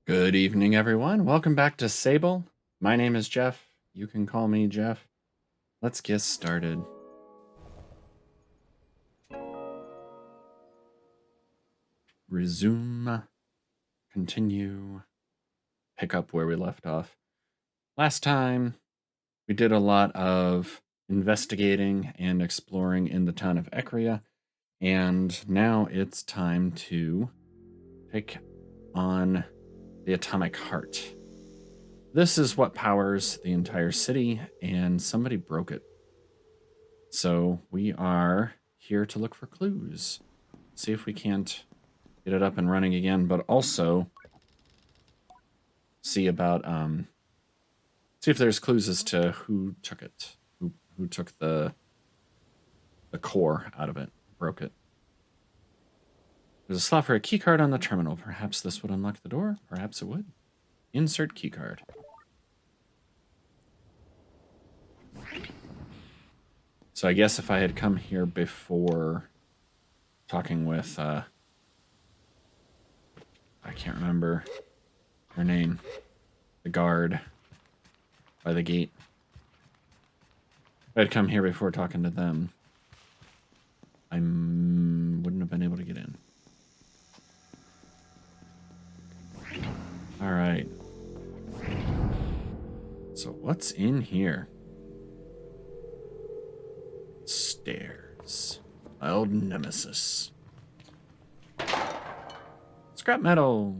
Good evening, everyone. Welcome back to Sable. My name is Jeff. You can call me Jeff. Let's get started. Resume. Continue. Pick up where we left off. Last time, we did a lot of investigating and exploring in the town of Eccria, and now it's time to take on the atomic heart. This is what powers the entire city, and somebody broke it. So we are here to look for clues. See if we can't get it up and running again, but also see about see if there's clues as to who took it, who took the core out of it, broke it. There's a slot for a keycard on the terminal. Perhaps this would unlock the door. Perhaps it would. Insert keycard. So I guess if I had come here before talking with, I can't remember her name, the guard by the gate. If I'd come here before talking to them, I wouldn't have been able to get in. All right. So what's in here? Stairs. My old nemesis. Scrap metal.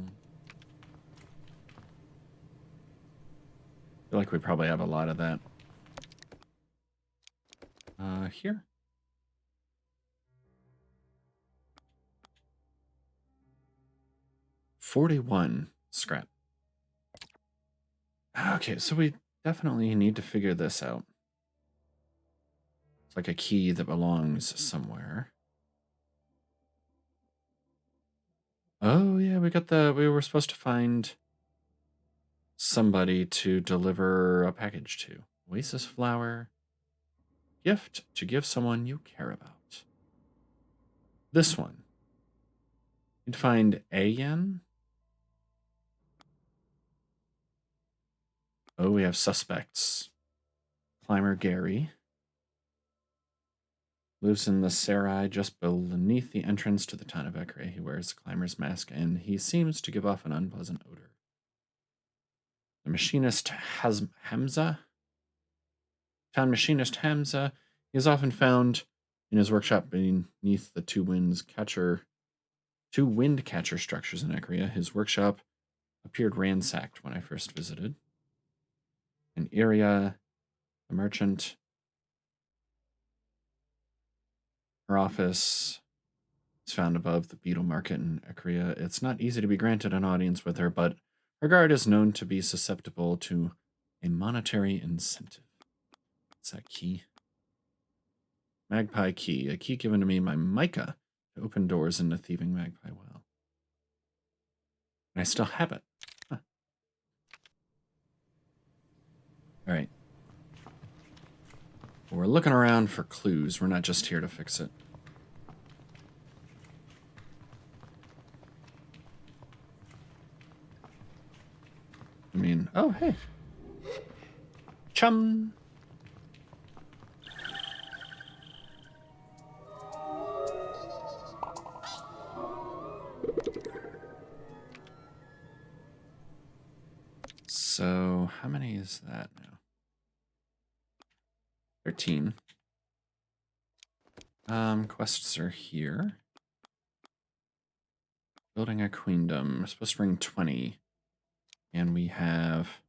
I feel like we probably have a lot of that. Here. $41 scrap. Okay, so we definitely need to figure this out. It's like a key that belongs somewhere. Oh yeah, we were supposed to find somebody to deliver a package to. Oasis flower. Gift to give someone you care about. This one. You'd find A-Yen. Oh, we have suspects. Climber Gary. Lives in the Sarai just beneath the entrance to the town of Eccria. He wears a climber's mask and he seems to give off an unpleasant odor. The machinist Hamza. Town machinist Hamza. He is often found in his workshop beneath the two wind catcher structures in Eccria. His workshop appeared ransacked when I first visited. An area, the merchant, her office is found above the beetle market in Eccria. It's not easy to be granted an audience with her, but her guard is known to be susceptible to a monetary incentive. What's that key? Magpie key. A key given to me by Micah to open doors in the thieving magpie well. And I still have it. Huh. All right. We're looking around for clues. We're not just here to fix it. I mean, oh, hey. Chum. So, how many is that now? 13. Quests are here. Building a queendom. We're supposed to bring 20. And we have...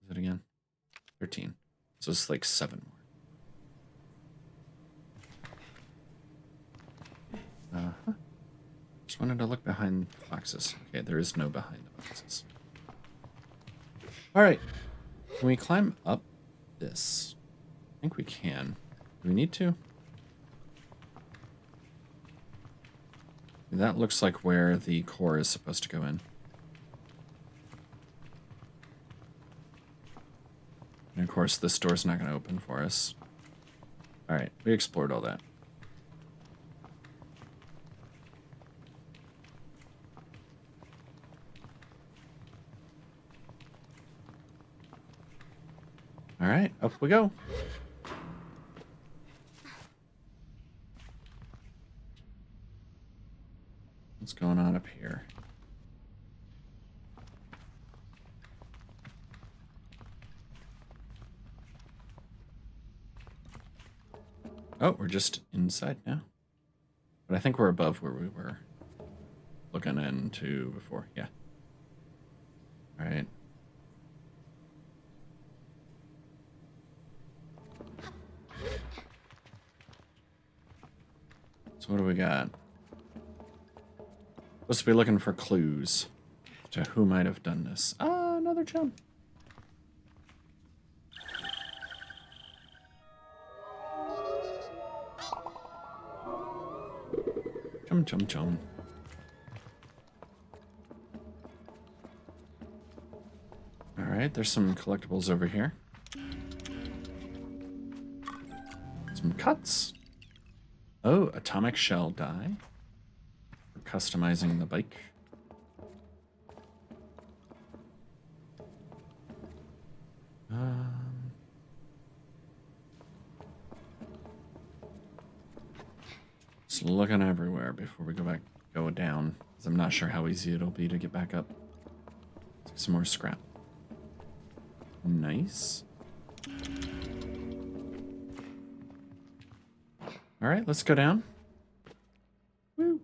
Is it again? 13. So it's like 7 more. Uh-huh. Just wanted to look behind the boxes. Okay, there is no behind the boxes. Alright. Can we climb up this? I think we can. Do we need to? That looks like where the core is supposed to go in. And of course, this door's not going to open for us. Alright, we explored all that. All right, up we go. What's going on up here? Oh, we're just inside now. But I think we're above where we were looking into before. Yeah. All right. So what do we got? Supposed to be looking for clues to who might have done this. Ah, another jump. Chum, chum, chum. All right, there's some collectibles over here. Some cuts. Oh, atomic shell die. For customizing the bike. Just looking everywhere before we go down. Because I'm not sure how easy it'll be to get back up. Some more scrap. Nice. All right, let's go down. Woo.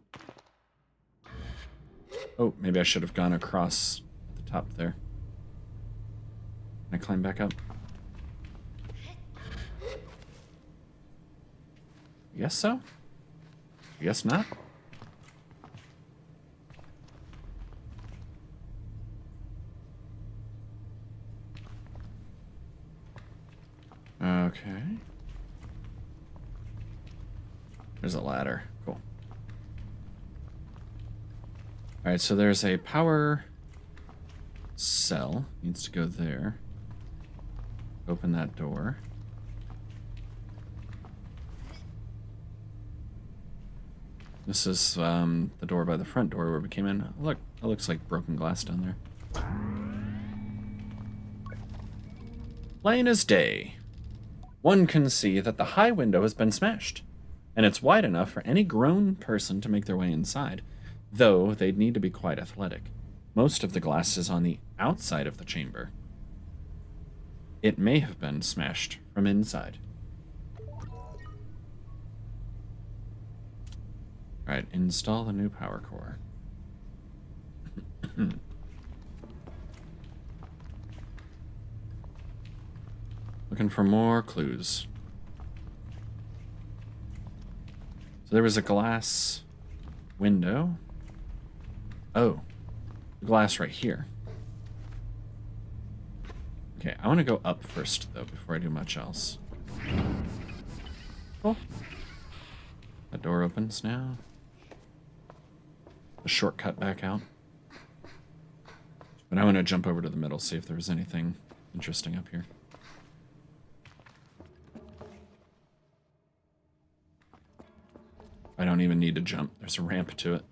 Oh, maybe I should have gone across the top there. Can I climb back up? Guess so. Guess not. Okay. There's a ladder. Cool. All right, so there's a power cell. Needs to go there. Open that door. This is the door by the front door where we came in. Look, it looks like broken glass down there. Plain as day. One can see that the high window has been smashed, and it's wide enough for any grown person to make their way inside, though they'd need to be quite athletic. Most of the glass is on the outside of the chamber. It may have been smashed from inside. Alright, install the new power core. Looking for more clues. So there was a glass window. Oh, glass right here. Okay, I want to go up first, though, before I do much else. Cool. The door opens now. A shortcut back out. But I want to jump over to the middle, see if there's anything interesting up here. I don't even need to jump. There's a ramp to it.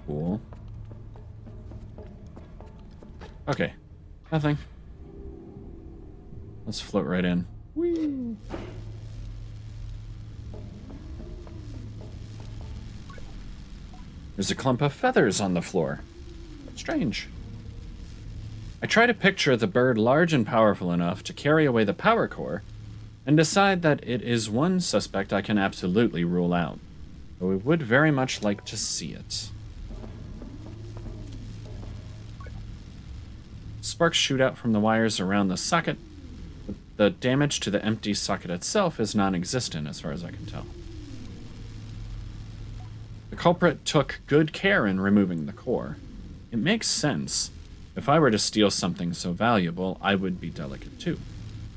Cool. Okay. Nothing. Let's float right in. Whee! There's a clump of feathers on the floor. Strange. I try to picture the bird large and powerful enough to carry away the power core, and decide that it is one suspect I can absolutely rule out, though I would very much like to see it. Sparks shoot out from the wires around the socket, but the damage to the empty socket itself is non-existent as far as I can tell. The culprit took good care in removing the core. It makes sense. If I were to steal something so valuable, I would be delicate too.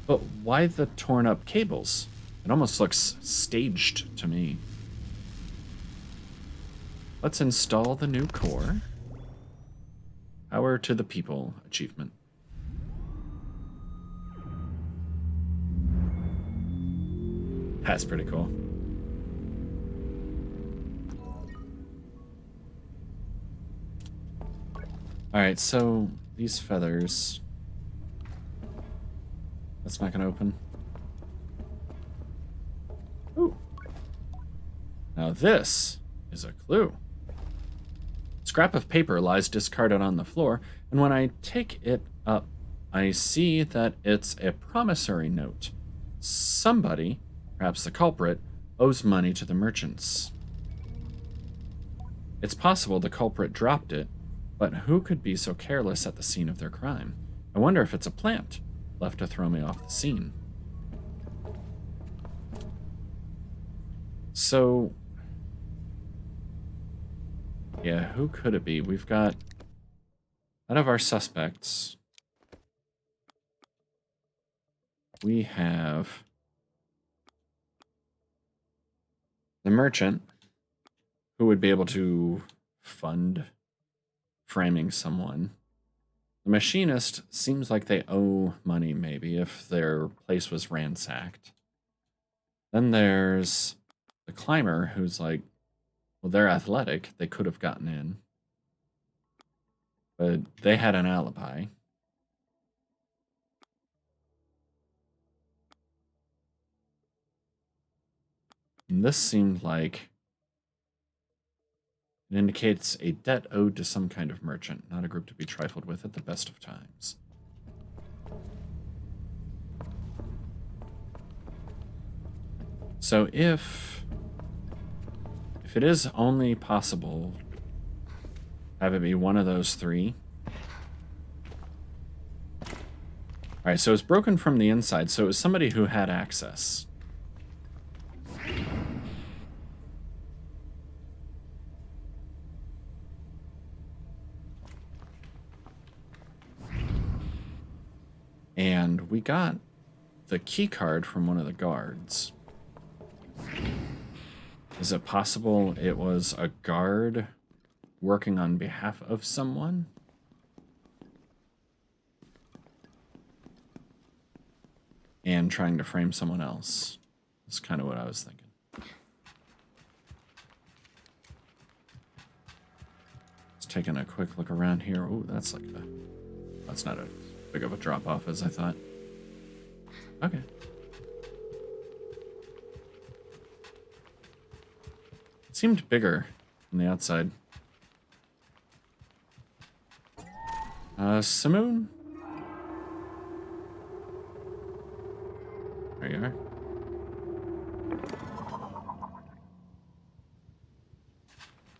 But why the torn up cables? It almost looks staged to me. Let's install the new core. Power to the people achievement. That's pretty cool. Alright, so these feathers. That's not going to open. Ooh. Now this is a clue. Scrap of paper lies discarded on the floor, and when I take it up, I see that it's a promissory note. Somebody, perhaps the culprit, owes money to the merchants. It's possible the culprit dropped it, but who could be so careless at the scene of their crime? I wonder if it's a plant left to throw me off the scene. So, yeah, who could it be? We've got, out of our suspects, we have the merchant, who would be able to fund framing someone. The machinist seems like they owe money, maybe, if their place was ransacked. Then there's the climber, who's like, well, they're athletic. They could have gotten in. But they had an alibi. And this seemed like it indicates a debt owed to some kind of merchant, not a group to be trifled with at the best of times. So if it is only possible, have it be one of those three. All right, so it's broken from the inside, so it was somebody who had access. And we got the key card from one of the guards. Is it possible it was a guard working on behalf of someone? And trying to frame someone else? That's kind of what I was thinking. Just taking a quick look around here. Oh, that's like a... That's not a big of a drop-off as I thought. Okay. It seemed bigger on the outside. Simoon? There you are.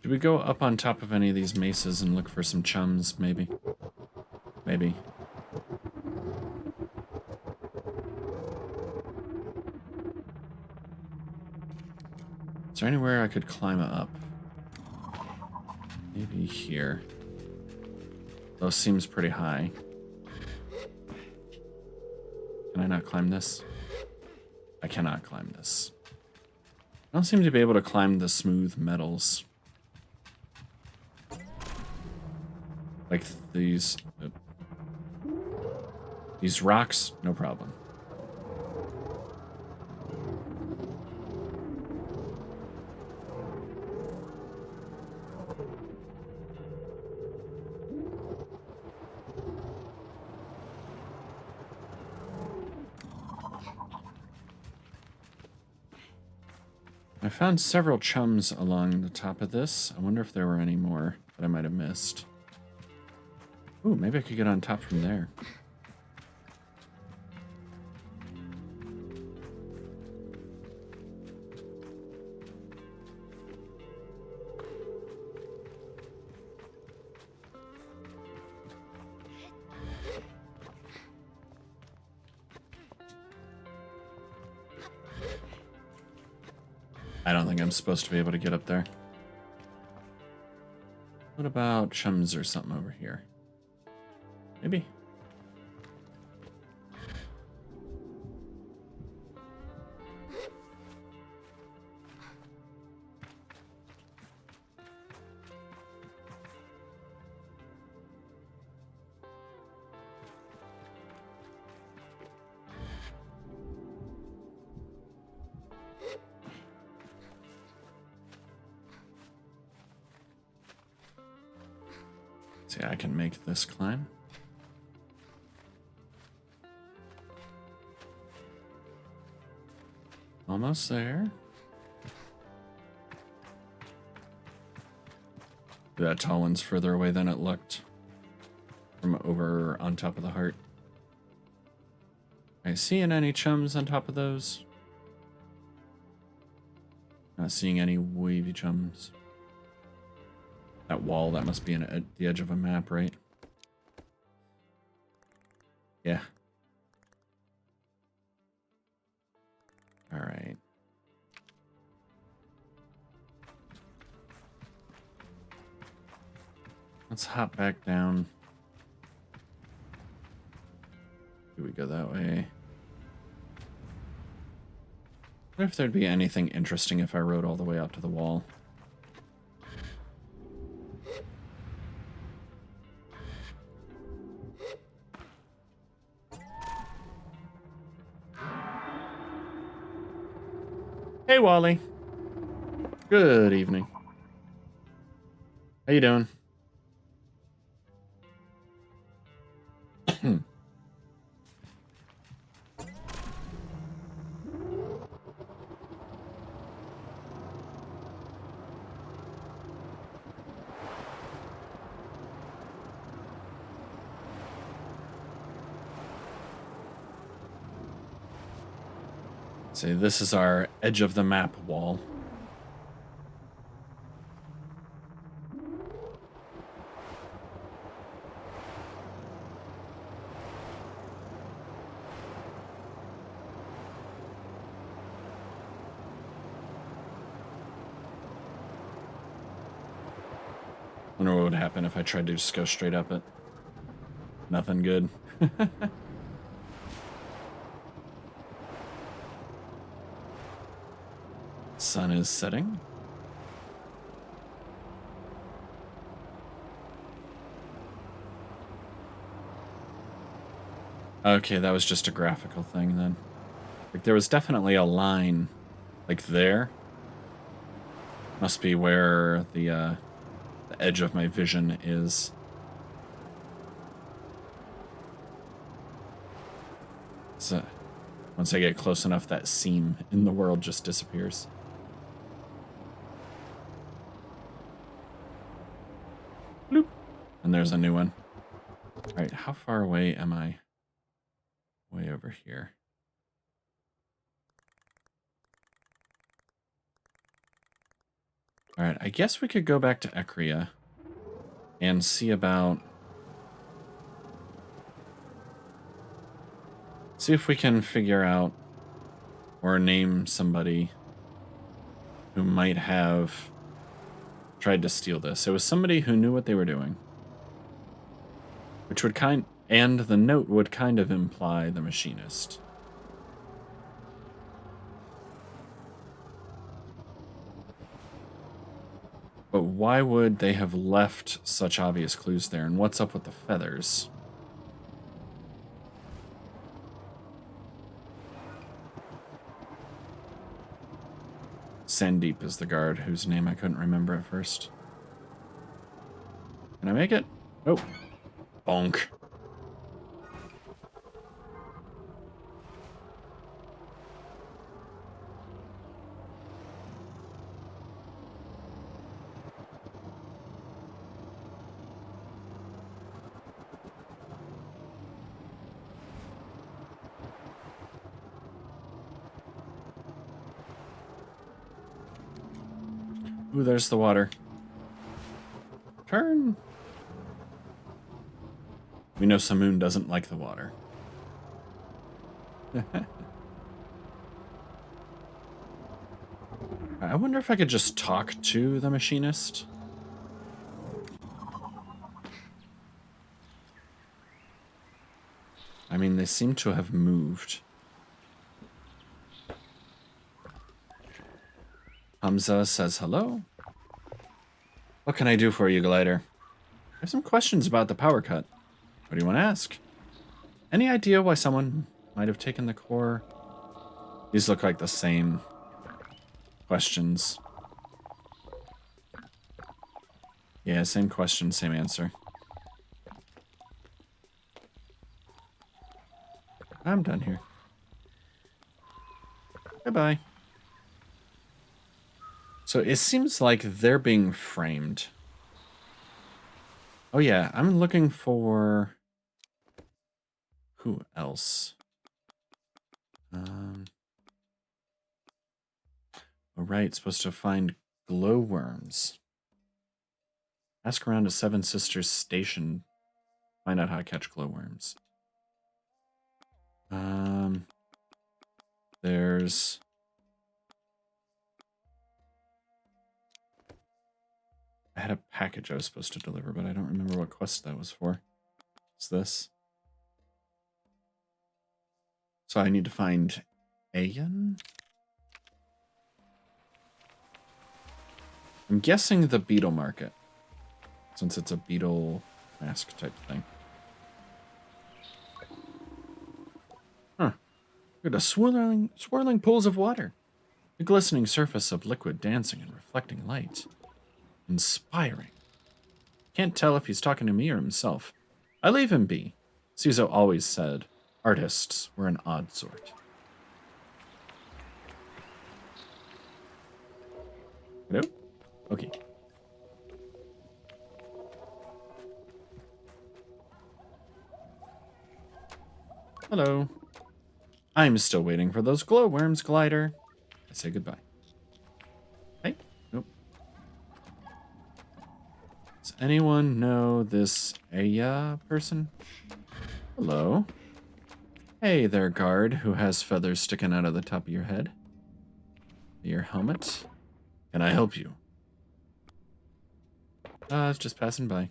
Do we go up on top of any of these mesas and look for some chums, maybe? Maybe. Is there anywhere I could climb up? Maybe here. Those seems pretty high. Can I not climb this? I cannot climb this. I don't seem to be able to climb the smooth metals. Like these rocks, no problem. I found several chums along the top of this. I wonder if there were any more that I might have missed. Ooh, maybe I could get on top from there. I don't think I'm supposed to be able to get up there. What about chums or something over here? Maybe. See, I can make this climb. Almost there. That tall one's further away than it looked from over on top of the heart. Are you seeing any chums on top of those? Not seeing any wavy chums. That wall, that must be at the edge of a map, right? Yeah. All right. Let's hop back down. Do we go that way? I wonder if there'd be anything interesting if I rode all the way out to the wall. Hey, Wally. Good evening. How you doing? See, this is our edge of the map wall. Wonder what would happen if I tried to just go straight up it. Nothing good. Sun is setting. Okay, that was just a graphical thing then. Like there was definitely a line like there. Must be where the edge of my vision is. So once I get close enough, that seam in the world just disappears. Bloop. And there's a new one. All right, how far away am I? Way over here. All right, I guess we could go back to Eccria and see about... See if we can figure out or name somebody who might have tried to steal this. It was somebody who knew what they were doing. Which would and the note would kind of imply the machinist. But why would they have left such obvious clues there? And what's up with the feathers? Sandeep is the guard, whose name I couldn't remember at first. Can I make it? Oh. Bonk. Ooh, there's the water. Turn. We know Samoon doesn't like the water. I wonder if I could just talk to the machinist. I mean, they seem to have moved. Hamza says hello. What can I do for you, Glider? I have some questions about the power cut. What do you want to ask? Any idea why someone might have taken the core? These look like the same questions. Yeah, same question, same answer. I'm done here. Bye-bye. So it seems like they're being framed. Oh yeah, I'm looking for... Who else? All right, supposed to find glowworms. Ask around a Seven Sisters station. Find out how to catch glowworms. There's... I had a package I was supposed to deliver, but I don't remember what quest that was for. What's this? So I need to find Ayan? I'm guessing the beetle market, since it's a beetle mask type thing. Huh. Look at the swirling pools of water. The glistening surface of liquid dancing and reflecting light. Inspiring. Can't tell if he's talking to me or himself. I leave him be. Suzo always said, artists were an odd sort. Hello? Okay. Hello. I'm still waiting for those glowworms, Glider. I say goodbye. Hey. Nope. Does anyone know this Aya person? Hello. Hey there, guard, who has feathers sticking out of the top of your head. Your helmet. Can I help you? I was just passing by.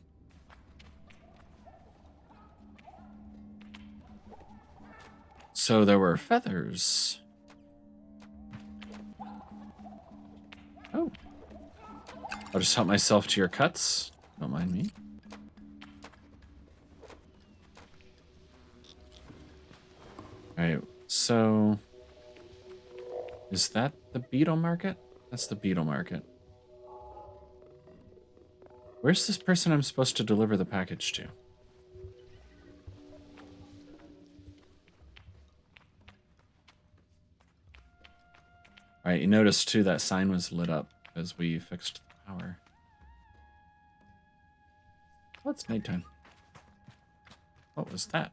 So there were feathers. Oh. I'll just help myself to your cuts. Don't mind me. Alright, so... Is that the beetle market? That's the beetle market. Where's this person I'm supposed to deliver the package to? Alright, you notice too that sign was lit up as we fixed the power. Oh, it's nighttime. What was that?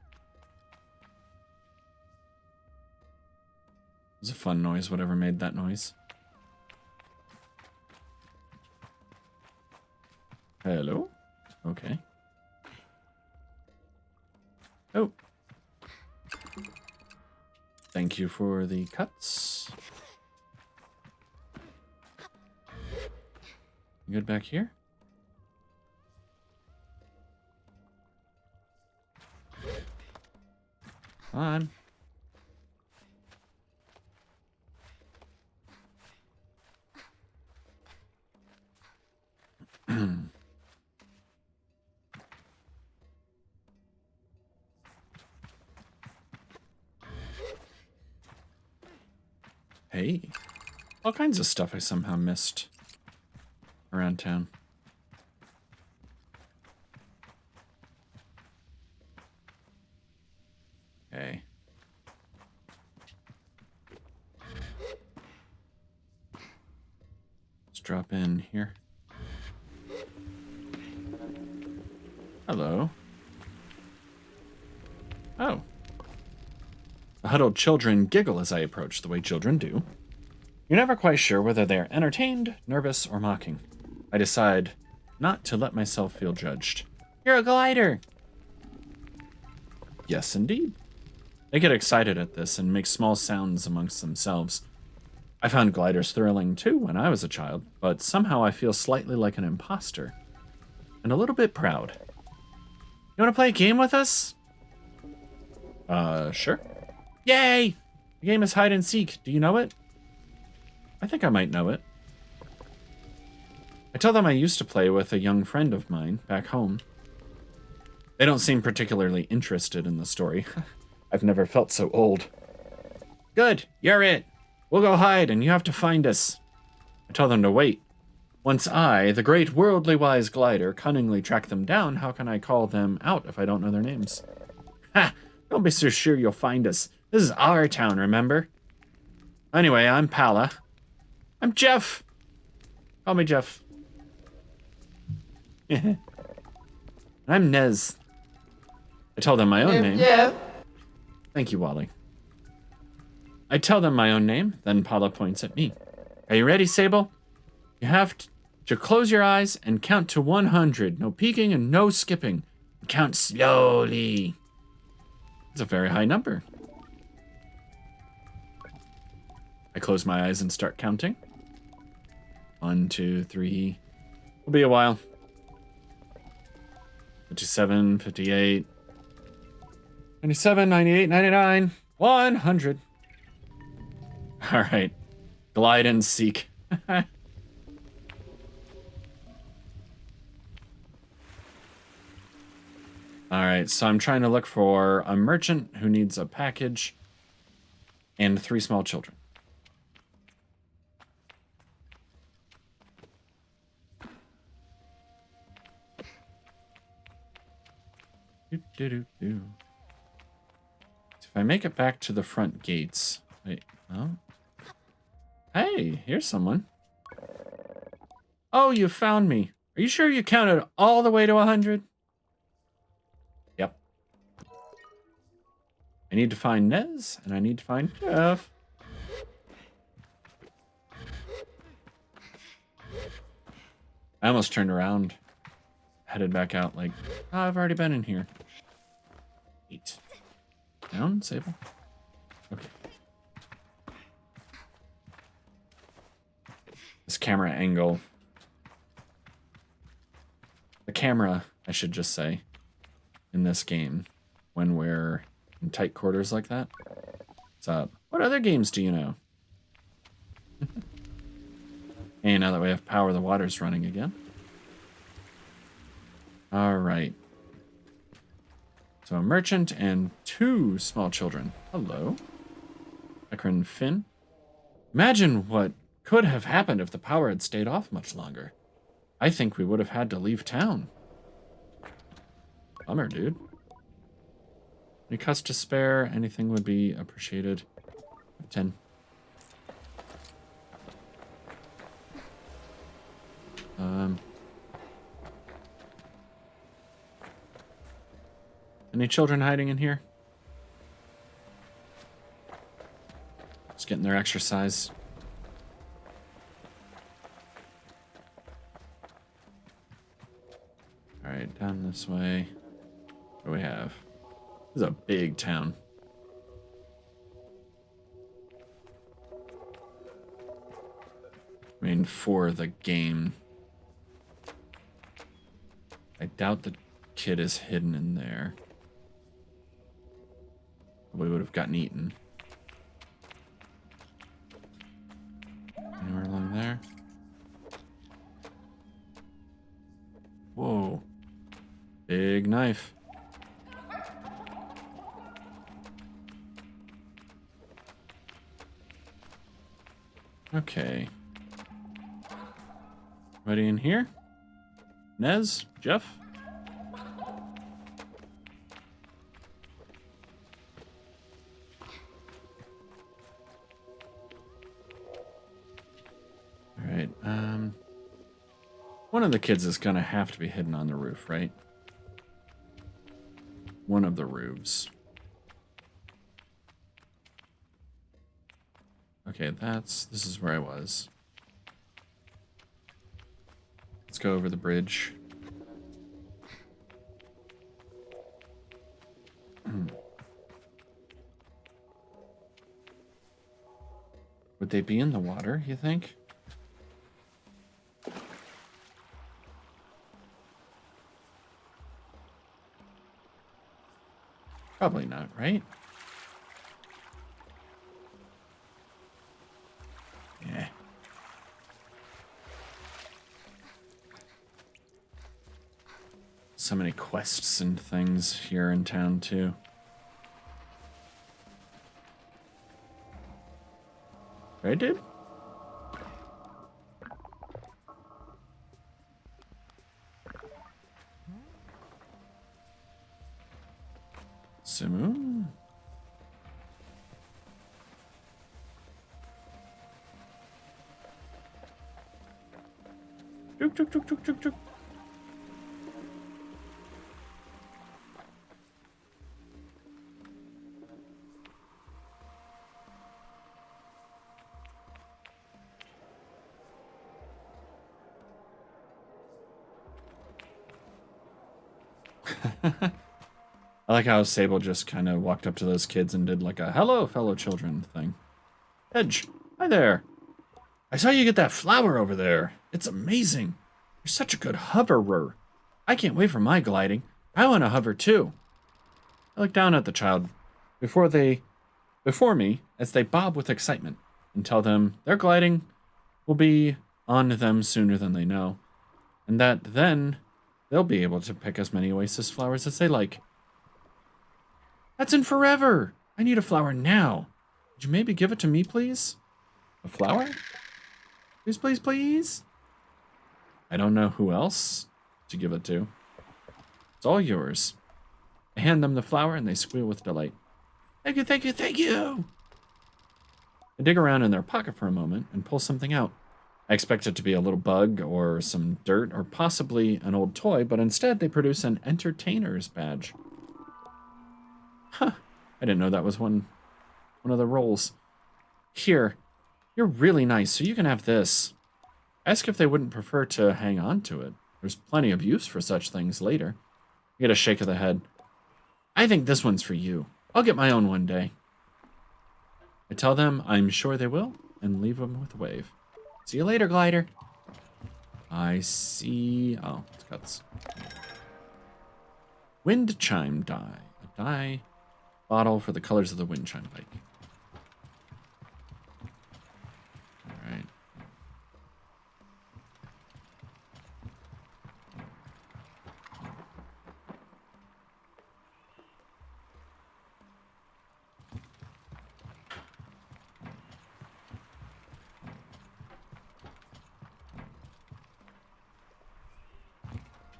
It was a fun noise, whatever made that noise. Hello? Okay. Oh. Thank you for the cuts. You good back here? Come on. Hey. All kinds of stuff I somehow missed around town. Okay. Let's drop in here. Hello. Oh. The huddled children giggle as I approach, the way children do. You're never quite sure whether they are entertained, nervous, or mocking. I decide not to let myself feel judged. You're a glider! Yes, indeed. They get excited at this and make small sounds amongst themselves. I found gliders thrilling too when I was a child, but somehow I feel slightly like an imposter. And a little bit proud. You want to play a game with us? Sure. Yay! The game is hide and seek. Do you know it? I think I might know it. I tell them I used to play with a young friend of mine back home. They don't seem particularly interested in the story. I've never felt so old. Good, you're it. We'll go hide and you have to find us. I tell them to wait. Once I, the great worldly wise glider, cunningly track them down, how can I call them out if I don't know their names? Ha! Don't be so sure you'll find us. This is our town, remember? Anyway, I'm Pala. I'm Jeff. Call me Jeff. I'm Nez. I tell them my own name. Yeah. Thank you, Wally. I tell them my own name, then Pala points at me. Are you ready, Sable? You have to close your eyes and count to 100. No peeking and no skipping. Count slowly. It's a very high number. I close my eyes and start counting. 1, 2, 3. It'll be a while. 57, 58, 97, 98, 99, 100. All right. Glide and seek. All right, so I'm trying to look for a merchant who needs a package and 3 small children. If I make it back to the front gates... Wait, oh. Hey, here's someone. Oh, you found me. Are you sure you counted all the way to 100? Yep. I need to find Nez, and I need to find Jeff. I almost turned around, headed back out like, oh, I've already been in here. 8. Down, Sable. Okay. This camera angle. The camera, I should just say, in this game, when we're in tight quarters like that. What's up? What other games do you know? Hey, now that we have power, the water's running again. All right. So a merchant and 2 small children. Hello. Eccria and Finn. Imagine what could have happened if the power had stayed off much longer. I think we would have had to leave town. Bummer, dude. Any cuts to spare? Anything would be appreciated. 10. Any children hiding in here? Just getting their exercise. All right, down this way. What do we have? This is a big town. I mean, for the game. I doubt the kid is hidden in there. We would have gotten eaten. Anywhere along there? Whoa. Big knife. Okay. Anybody in here? Nez? Jeff? Alright, one of the kids is gonna have to be hidden on the roof, right? One of the roofs. Okay, this is where I was. Let's go over the bridge. Would they be in the water, you think? Probably not, right? Yeah. So many quests and things here in town, too. Right, dude? Simu? Juke, juke, juke, juke, juke, juke. I like how Sable just kind of walked up to those kids and did like a hello, fellow children thing. Edge, hi there. I saw you get that flower over there. It's amazing. You're such a good hoverer. I can't wait for my gliding. I want to hover too. I look down at the child before me as they bob with excitement and tell them their gliding will be on them sooner than they know, and that then they'll be able to pick as many oasis flowers as they like. That's in forever. I need a flower now. Would you maybe give it to me, please? A flower? Please, please, please? I don't know who else to give it to. It's all yours. I hand them the flower and they squeal with delight. Thank you, thank you, thank you! I dig around in their pocket for a moment and pull something out. I expect it to be a little bug or some dirt or possibly an old toy, but instead they produce an entertainer's badge. Huh, I didn't know that was one of the roles. Here, you're really nice, so you can have this. Ask if they wouldn't prefer to hang on to it. There's plenty of use for such things later. I get a shake of the head. I think this one's for you. I'll get my own one day. I tell them I'm sure they will, and leave them with a wave. See you later, glider. I see... Oh, it's cuts. Wind chime die. A die bottle for the colors of the wind chime bike. All right.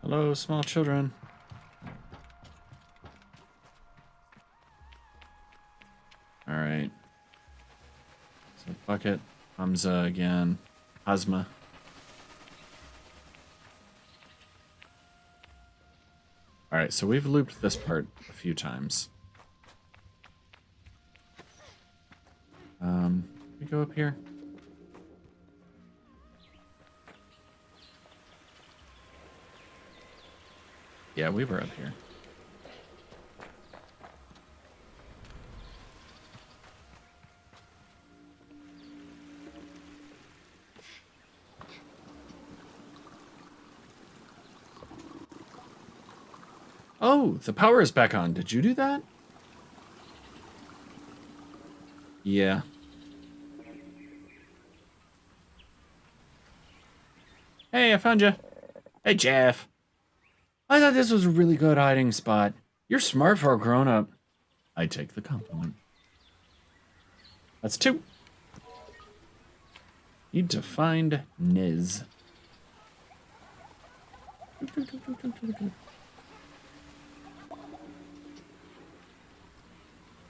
Hello, small children. All right. So bucket, Hamza again, Hazma. All right, so we've looped this part a few times. We go up here. Yeah, we were up here. Oh, the power is back on. Did you do that? Yeah. Hey, I found you. Hey, Jeff. I thought this was a really good hiding spot. You're smart for a grown-up. I take the compliment. That's 2. Need to find Niz.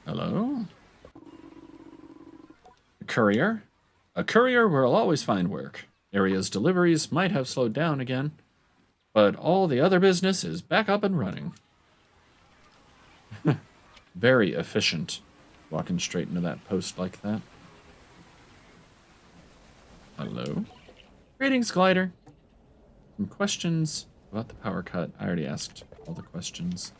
Hello? A courier? A courier will always find work. Area's deliveries might have slowed down again, but all the other business is back up and running. Very efficient, walking straight into that post like that. Hello? Greetings, Glider. Some questions about the power cut. I already asked all the questions.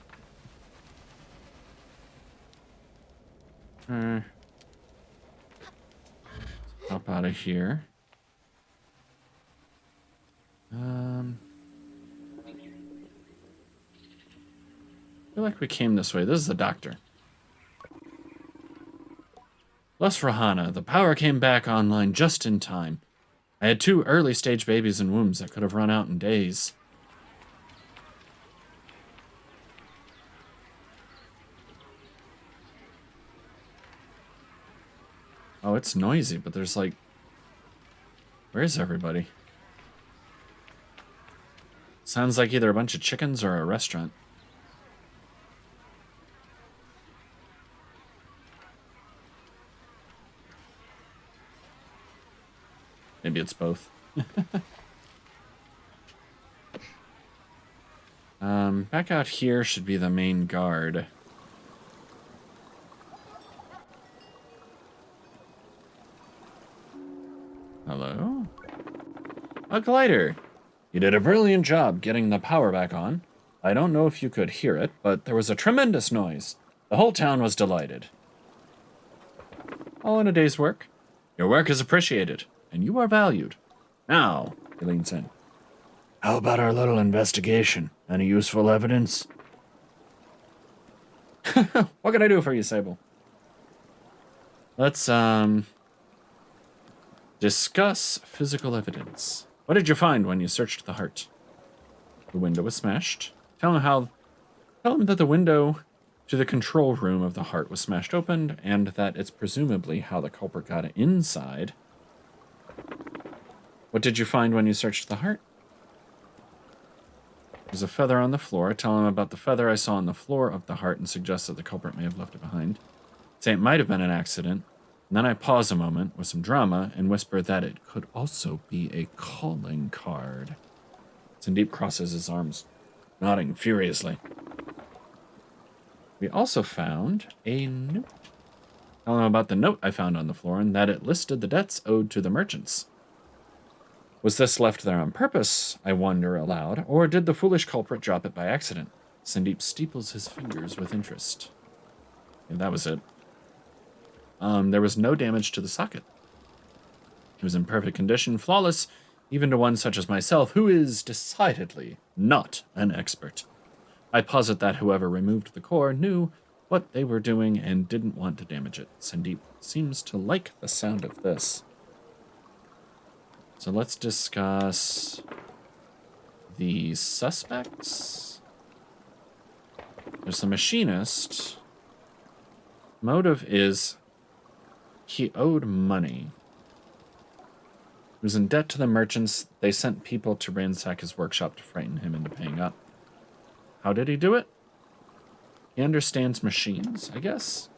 Hop out of here. I feel like we came this way. This is the doctor. Bless Rahana, the power came back online just in time. I had 2 early-stage babies in wombs that could have run out in days. Oh, it's noisy, but there's like... Where's everybody? Sounds like either a bunch of chickens or a restaurant. Maybe it's both. Back out here should be the main guard. Hello? A glider! You did a brilliant job getting the power back on. I don't know if you could hear it, but there was a tremendous noise. The whole town was delighted. All in a day's work. Your work is appreciated, and you are valued. Now, he leans in. How about our little investigation? Any useful evidence? What can I do for you, Sable? Let's, discuss physical evidence. What did you find when you searched the heart? The window was smashed. Tell him that the window to the control room of the heart was smashed open, and that it's presumably how the culprit got inside. What did you find when you searched the heart? There's a feather on the floor. Tell him about the feather I saw on the floor of the heart and suggest that the culprit may have left it behind. Say it might have been an accident. And then I pause a moment with some drama and whisper that it could also be a calling card. Sandeep crosses his arms, nodding furiously. We also found a note. Tell him about the note I found on the floor and that it listed the debts owed to the merchants. Was this left there on purpose, I wonder aloud, or did the foolish culprit drop it by accident? Sandeep steeples his fingers with interest. And that was it. There was no damage to the socket. It was in perfect condition, flawless, even to one such as myself, who is decidedly not an expert. I posit that whoever removed the core knew what they were doing and didn't want to damage it. Sandeep seems to like the sound of this. So let's discuss the suspects. There's the machinist. Motive is he owed money. He was in debt to the merchants. They sent people to ransack his workshop to frighten him into paying up. How did he do it? He understands machines, I guess.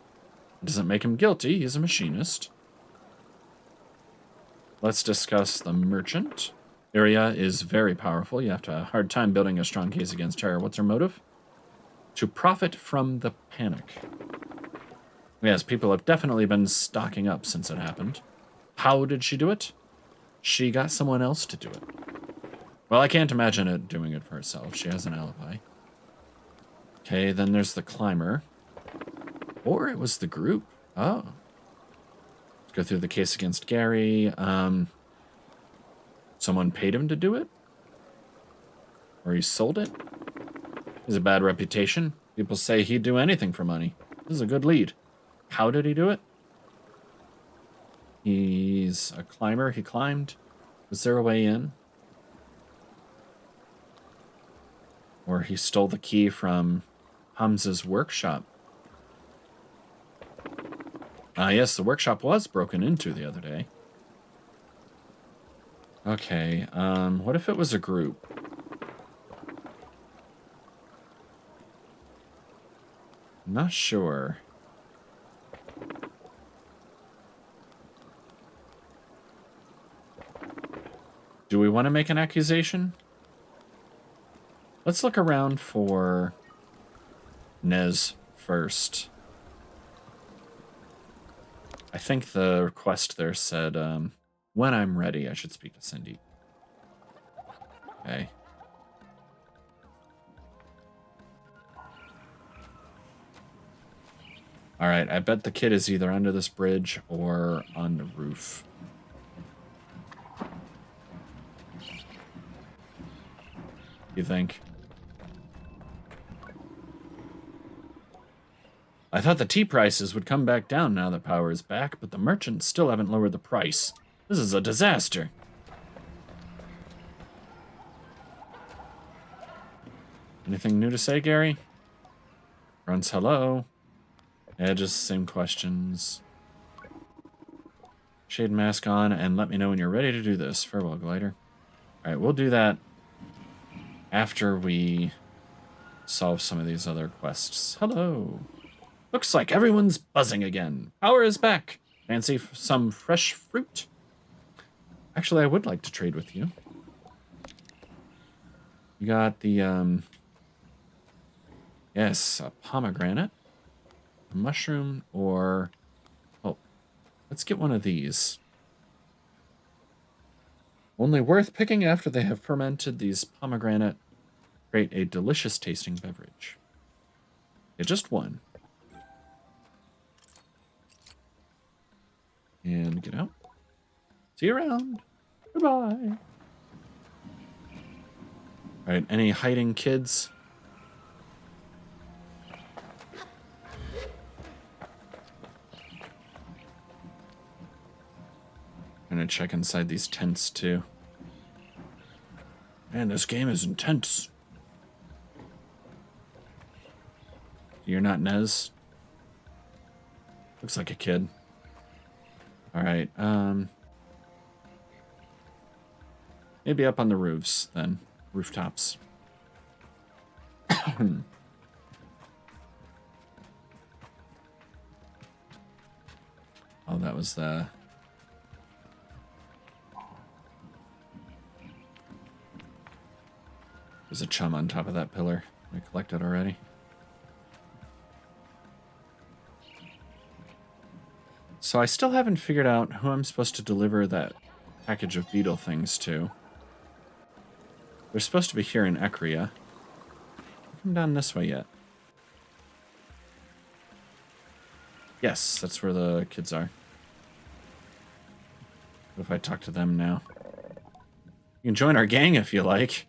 It doesn't make him guilty. He's a machinist. Let's discuss the merchant. Eccria is very powerful. You have to have a hard time building a strong case against her. What's her motive? To profit from the panic. Yes, people have definitely been stocking up since it happened. How did she do it? She got someone else to do it. Well, I can't imagine it doing it for herself. She has an alibi. Okay, then there's the climber. Or it was the group. Oh. Let's go through the case against Gary. Someone paid him to do it? Or he sold it? He has a bad reputation. People say he'd do anything for money. This is a good lead. How did he do it? He's a climber. He climbed. Was there a way in? Or he stole the key from Hamza's workshop. Yes, the workshop was broken into the other day. Okay, what if it was a group? Not sure. Do we want to make an accusation? Let's look around for Nez first. I think the request there said, when I'm ready, I should speak to Cindy. Okay. Alright, I bet the kid is either under this bridge or on the roof. You think? I thought the tea prices would come back down now that power is back, but the merchants still haven't lowered the price. This is a disaster. Anything new to say, Gary? Runs hello. Yeah, just the same questions. Shade mask on and let me know when you're ready to do this. Farewell, glider. Alright, we'll do that after we solve some of these other quests. Hello. Looks like everyone's buzzing again. Power is back. Fancy some fresh fruit? Actually, I would like to trade with you. You got the Yes, a pomegranate, a mushroom, or... Oh, let's get one of these. Only worth picking after they have fermented. These pomegranate create a delicious tasting beverage. Yeah, just one. And get out. See you around. Goodbye. All right, any hiding kids? I'm gonna check inside these tents too. Man, this game is intense. You're not Nez? Looks like a kid. All right, maybe up on the roofs then. Rooftops. Oh, that was the... There's a chum on top of that pillar. I collected already. So I still haven't figured out who I'm supposed to deliver that package of beetle things to. They're supposed to be here in Eccria. Haven't come down this way yet. Yes, that's where the kids are. What if I talk to them now? You can join our gang if you like.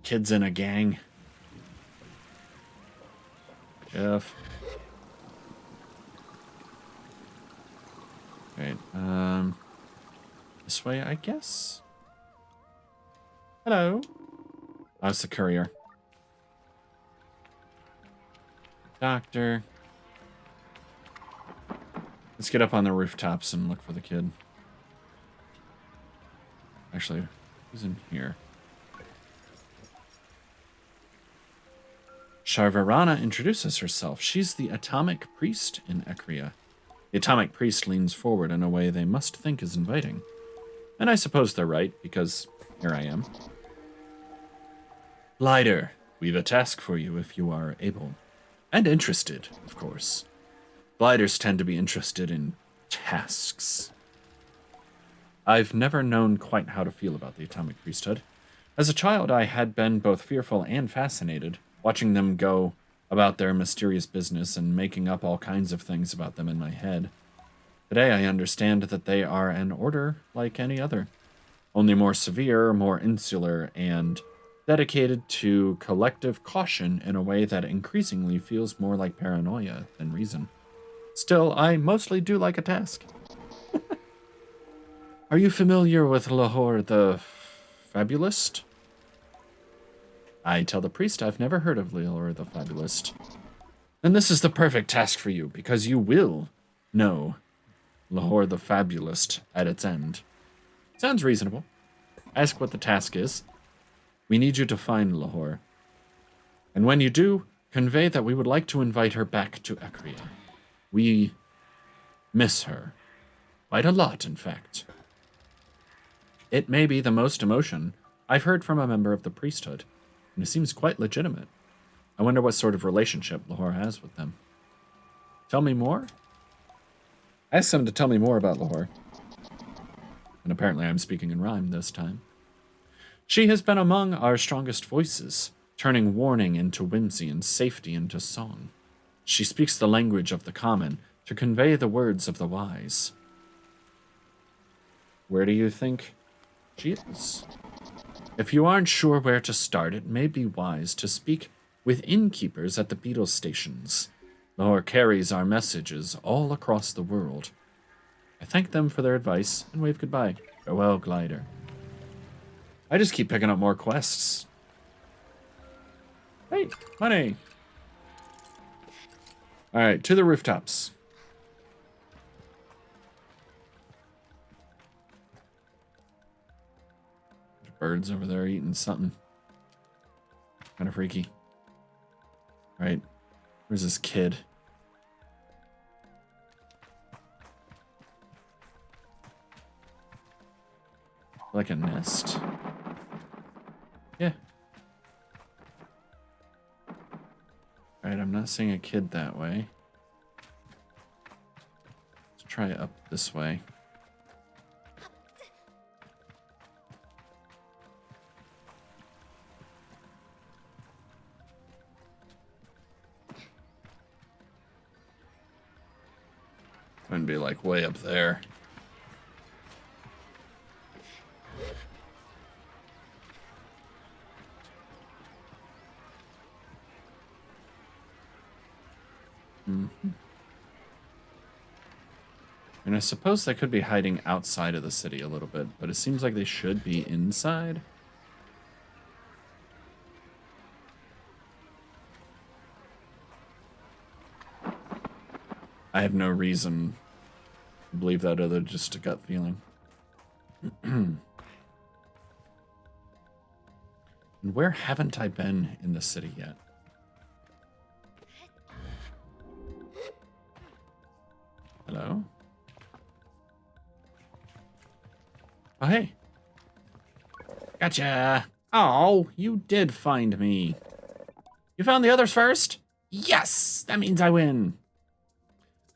Kids in a gang. Jeff. Right, this way, I guess? Hello. Oh, it's the courier. Doctor. Let's get up on the rooftops and look for the kid. Actually, who's in here? Sharvarana introduces herself. She's the atomic priest in Eccria. The atomic priest leans forward in a way they must think is inviting. And I suppose they're right, because here I am. Glider, we've a task for you if you are able. And interested, of course. Gliders tend to be interested in tasks. I've never known quite how to feel about the atomic priesthood. As a child, I had been both fearful and fascinated, watching them go about their mysterious business and making up all kinds of things about them in my head. Today, I understand that they are an order like any other, only more severe, more insular, and dedicated to collective caution in a way that increasingly feels more like paranoia than reason. Still, I mostly do like a task. Are you familiar with Lahore the Fabulist? I tell the priest I've never heard of Lahore the Fabulist. Then this is the perfect task for you, because you will know Lahore the Fabulist at its end. Sounds reasonable. Ask what the task is. We need you to find Lahore. And when you do, convey that we would like to invite her back to Eccria. We miss her. Quite a lot, in fact. It may be the most emotion I've heard from a member of the priesthood, and it seems quite legitimate. I wonder what sort of relationship Lahore has with them. Tell me more? Ask them to tell me more about Lahore. And apparently I'm speaking in rhyme this time. She has been among our strongest voices, turning warning into whimsy and safety into song. She speaks the language of the common to convey the words of the wise. Where do you think she is? If you aren't sure where to start, it may be wise to speak with innkeepers at the beetle stations. Lahore carries our messages all across the world. I thank them for their advice and wave goodbye. Farewell, Glider. I just keep picking up more quests. Hey, money. All right, to the rooftops. Birds over there eating something. Kind of freaky. All right, where's this kid? Like a nest. Alright, I'm not seeing a kid that way. Let's try up this way. Gonna be like way up there. Mm-hmm. And I suppose they could be hiding outside of the city a little bit, but it seems like they should be inside. I have no reason to believe that other than just a gut feeling. And where haven't I been in the city yet? Hello? Oh, hey. Gotcha. Oh, you did find me. You found the others first? Yes, that means I win.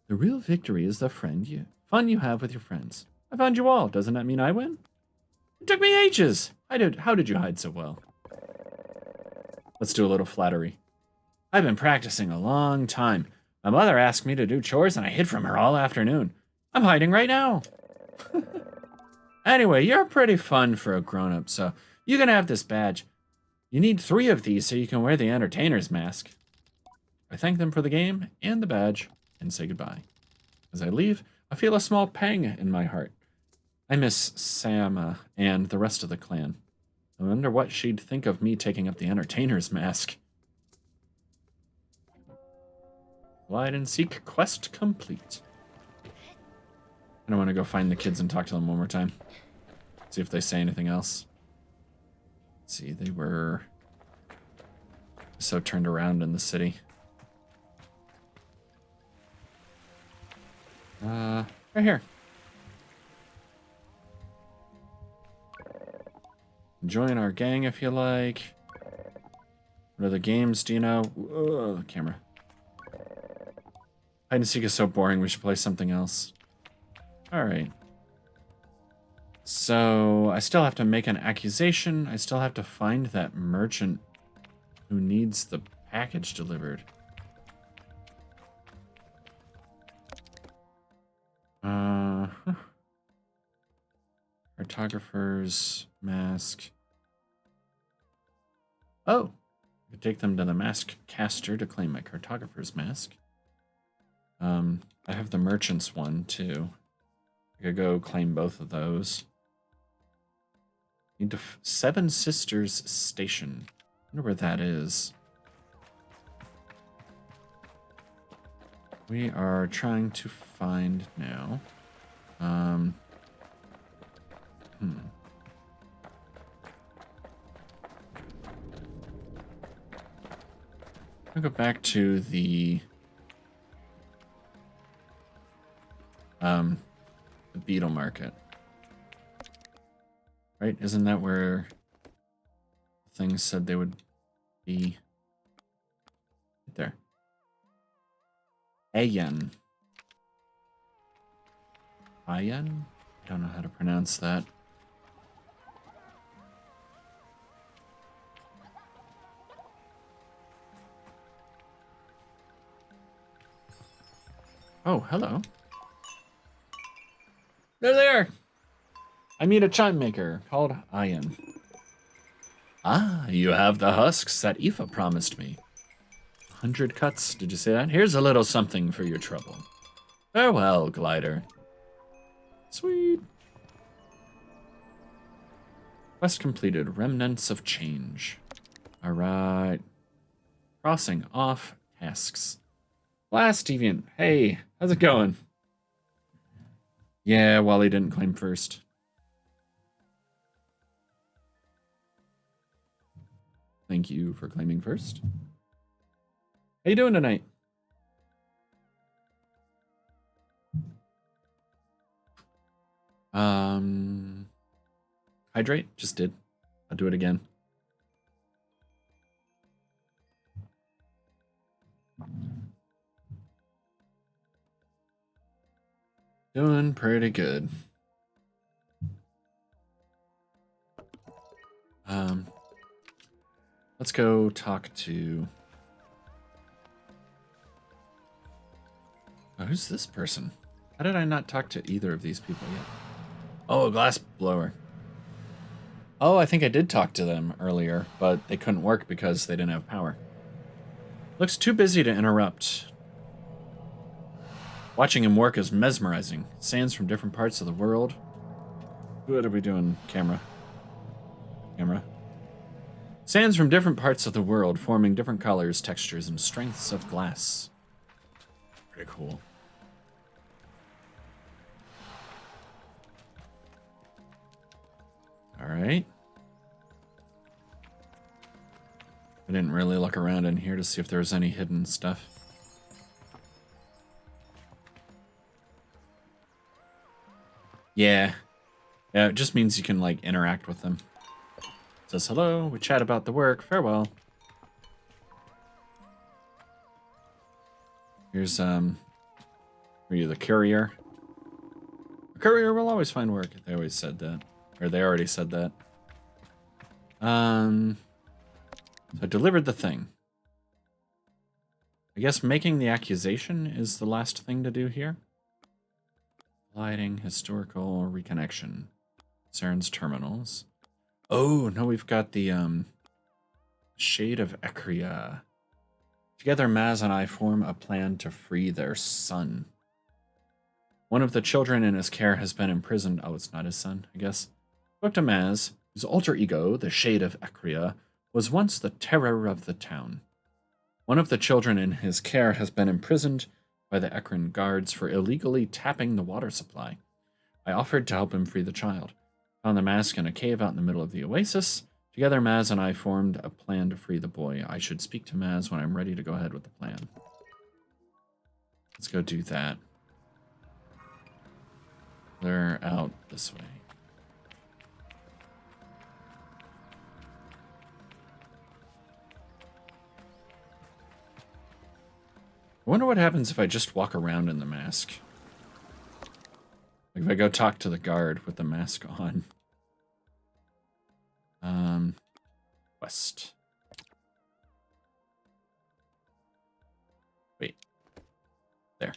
The real victory is the fun you have with your friends. I found you all. Doesn't that mean I win? It took me ages. How did you hide so well? Let's do a little flattery. I've been practicing a long time. My mother asked me to do chores and I hid from her all afternoon. I'm hiding right now. Anyway, you're pretty fun for a grown-up, so you can have this badge. You need 3 of these so you can wear the entertainer's mask. I thank them for the game and the badge and say goodbye. As I leave, I feel a small pang in my heart. I miss Sam and the rest of the clan. I wonder what she'd think of me taking up the entertainer's mask. Hide and seek quest complete. I want to go find the kids and talk to them one more time. See if they say anything else. Let's see, they were so turned around in the city. Right here. Join our gang if you like. What other games do you know? Ugh, the camera. Hide and seek is so boring, we should play something else. Alright. So, I still have to make an accusation. I still have to find that merchant who needs the package delivered. Cartographer's mask. Oh! I could take them to the mask caster to claim my cartographer's mask. I have the merchant's one, too. I could go claim both of those. Need to Seven Sisters Station. I wonder where that is. We are trying to find now. I'll go back to the beetle market. Right? Isn't that where things said they would be? Right there. Ayen. Ayen? I don't know how to pronounce that. Oh, hello. They're there! I meet a chime maker called Ayen. Ah, you have the husks that Aoife promised me. 100 cuts, did you say that? Here's a little something for your trouble. Farewell, glider. Sweet. Quest completed. Remnants of change. Alright. Crossing off tasks. Last deviant. Hey, how's it going? Yeah, Wally didn't claim first. Thank you for claiming first. How you doing tonight? Hydrate? Just did. I'll do it again. Doing pretty good. Let's go talk to... Oh, who's this person? How did I not talk to either of these people yet? Oh, a glass blower. Oh, I think I did talk to them earlier, but they couldn't work because they didn't have power. Looks too busy to interrupt. Watching him work is mesmerizing. Sands from different parts of the world. What are we doing, camera? Camera. Sands from different parts of the world, forming different colors, textures, and strengths of glass. Pretty cool. All right. I didn't really look around in here to see if there was any hidden stuff. Yeah. Yeah, it just means you can, like, interact with them. It says, hello, we chat about the work, farewell. Here's, are you the courier? The courier will always find work. They always said that. Or they already said that. So I delivered the thing. I guess making the accusation is the last thing to do here. Lighting, historical, reconnection. Concerns terminals. Oh, no, we've got the, Shade of Eccria. Together, Maz and I form a plan to free their son. One of the children in his care has been imprisoned. Oh, it's not his son, I guess. Spoke to Maz, whose alter ego, the Shade of Eccria, was once the terror of the town. One of the children in his care has been imprisoned by the Eccrin guards for illegally tapping the water supply. I offered to help him free the child. Found the mask in a cave out in the middle of the oasis. Together, Maz and I formed a plan to free the boy. I should speak to Maz when I'm ready to go ahead with the plan. Let's go do that. They're out this way. I wonder what happens if I just walk around in the mask. Like if I go talk to the guard with the mask on. West. Wait. There.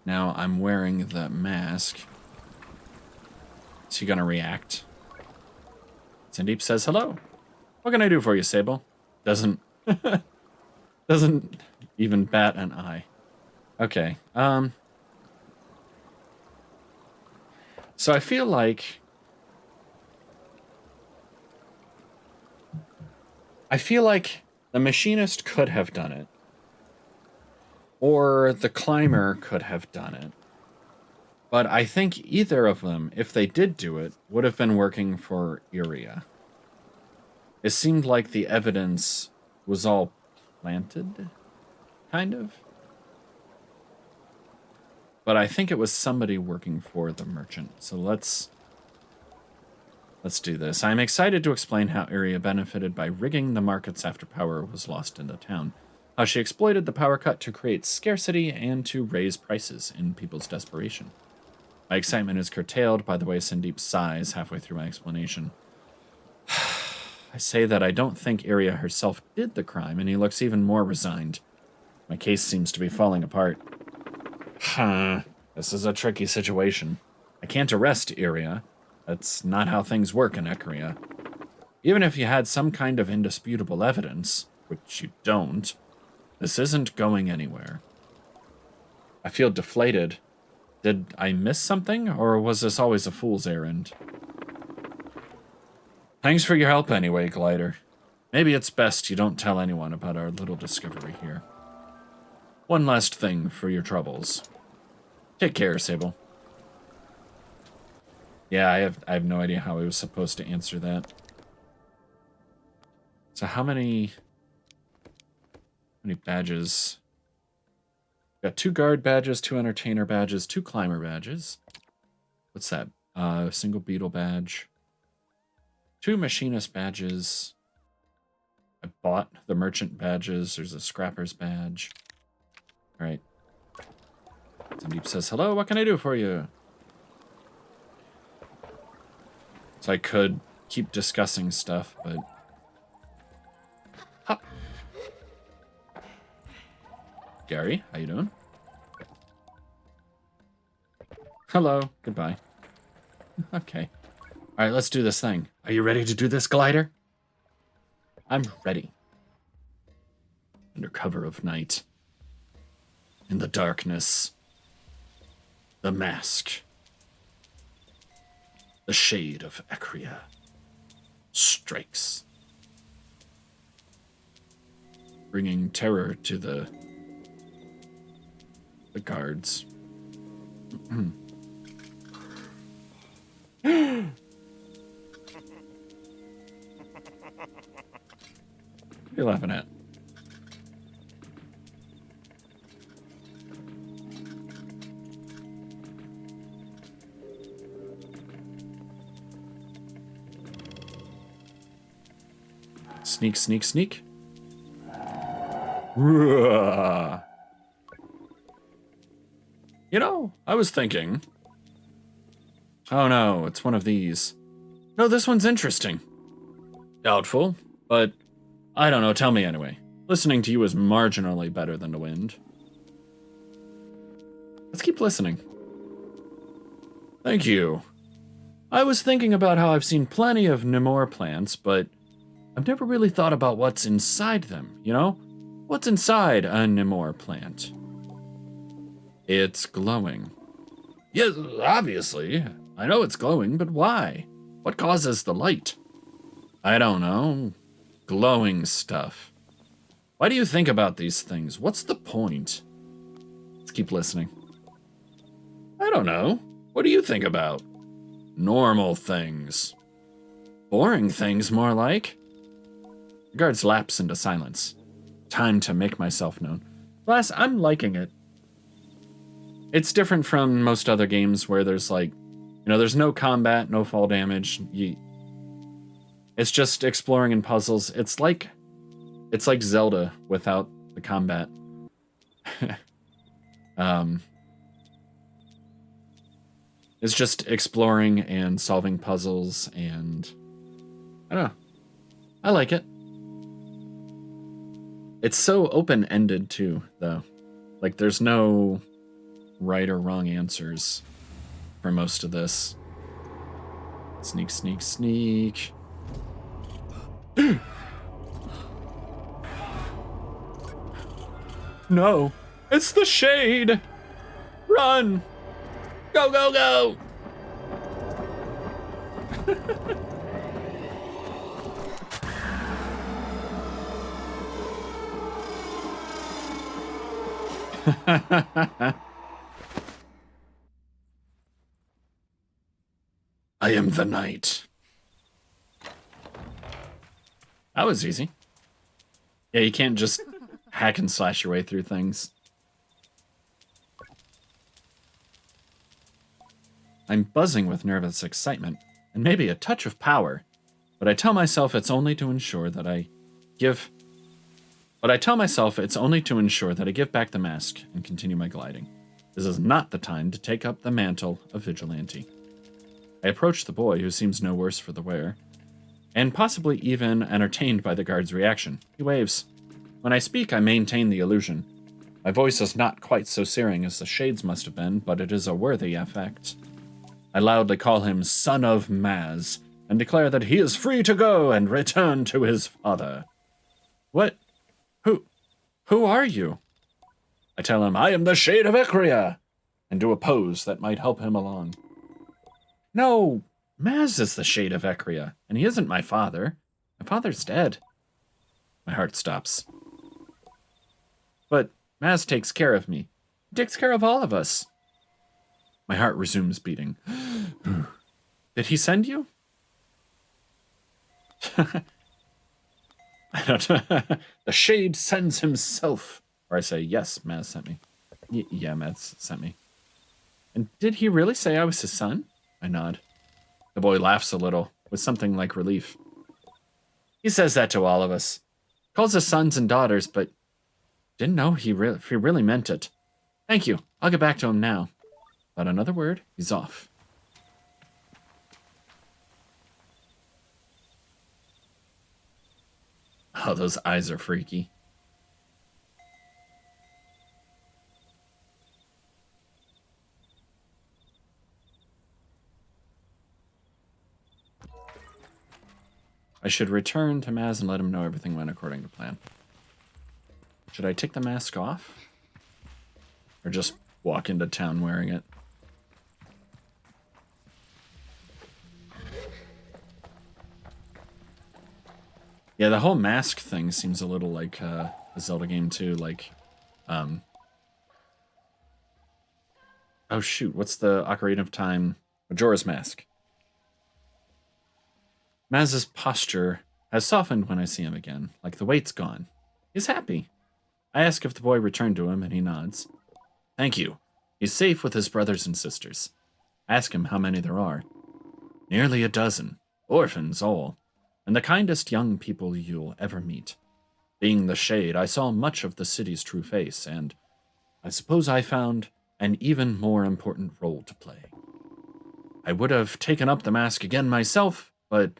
Now I'm wearing the mask. Is he gonna react? Sandeep says hello. What can I do for you, Sable? Doesn't even bat an eye. Okay. So I feel like the machinist could have done it. Or the climber could have done it. But I think either of them, if they did do it, would have been working for Eccria. It seemed like the evidence was all planted, kind of. But I think it was somebody working for the merchant. So let's do this. I'm excited to explain how Eccria benefited by rigging the markets after power was lost in the town. How she exploited the power cut to create scarcity and to raise prices in people's desperation. My excitement is curtailed by the way Sandeep sighs halfway through my explanation. I say that I don't think Eccria herself did the crime, and he looks even more resigned. My case seems to be falling apart. This is a tricky situation. I can't arrest Eccria. That's not how things work in Eccria. Even if you had some kind of indisputable evidence, which you don't, this isn't going anywhere. I feel deflated. Did I miss something, or was this always a fool's errand? Thanks for your help anyway, Glider. Maybe it's best you don't tell anyone about our little discovery here. One last thing for your troubles. Take care, Sable. Yeah, I have no idea how I was supposed to answer that. So how many badges? Got 2 guard badges, 2 entertainer badges, 2 climber badges. What's that? Single beetle badge. 2 machinist badges. A bought the merchant badges. There's a scrapper's badge. All right. Somebody says, hello, what can I do for you? So I could keep discussing stuff, but... Hop. Gary, how you doing? Hello, goodbye. Okay. All right, let's do this thing. Are you ready to do this, glider? I'm ready. Under cover of night. In the darkness. The mask. The shade of Eccria strikes, bringing terror to the guards. What are you laughing at? Sneak, sneak, sneak. You know, I was thinking... Oh no, it's one of these. No, this one's interesting. Doubtful, but I don't know, tell me anyway. Listening to you is marginally better than the wind. Let's keep listening. Thank you. I was thinking about how I've seen plenty of Nemor plants, but I've never really thought about what's inside them, you know? What's inside a Nemor plant? It's glowing. Yes, obviously. I know it's glowing, but why? What causes the light? I don't know. Glowing stuff. Why do you think about these things? What's the point? Let's keep listening. I don't know. What do you think about? Normal things. Boring things, more like. The guards lapse into silence. Time to make myself known. Plus, I'm liking it. It's different from most other games where there's like, you know, there's no combat, no fall damage. It's just exploring and puzzles. It's like Zelda without the combat. It's just exploring and solving puzzles, and I don't know. I like it. It's so open-ended too, though. Like there's no right or wrong answers for most of this. Sneak, sneak, sneak. No, it's the shade. Run. Go, go, go. I am the knight. That was easy. Yeah, you can't just hack and slash your way through things. I'm buzzing with nervous excitement, and maybe a touch of power, but I tell myself it's only to ensure that I give back the mask and continue my gliding. This is not the time to take up the mantle of vigilante. I approach the boy, who seems no worse for the wear, and possibly even entertained by the guard's reaction. He waves. When I speak, I maintain the illusion. My voice is not quite so searing as the shades must have been, but it is a worthy effect. I loudly call him Son of Maz, and declare that he is free to go and return to his father. What? Who are you? I tell him I am the Shade of Eccria, and do a pose that might help him along. No, Maz is the Shade of Eccria, and he isn't my father. My father's dead. My heart stops. But Maz takes care of me. He takes care of all of us. My heart resumes beating. Did he send you? I don't know. The Shade sends himself. Or I say, yes, Maz sent me. Yeah, Maz sent me. And did he really say I was his son? I nod. The boy laughs a little, with something like relief. He says that to all of us. Calls us sons and daughters, but didn't know if he really meant it. Thank you. I'll get back to him now. But another word, he's off. Oh, those eyes are freaky. I should return to Maz and let him know everything went according to plan. Should I take the mask off? Or just walk into town wearing it? Yeah, the whole mask thing seems a little like a Zelda game too, like, oh shoot, what's the Ocarina of Time? Majora's Mask. Maz's posture has softened when I see him again, like the weight's gone. He's happy. I ask if the boy returned to him, and he nods. Thank you. He's safe with his brothers and sisters. Ask him how many there are. Nearly a dozen. Orphans all. And the kindest young people you'll ever meet. Being the Shade, I saw much of the city's true face, and I suppose I found an even more important role to play. I would have taken up the mask again myself, but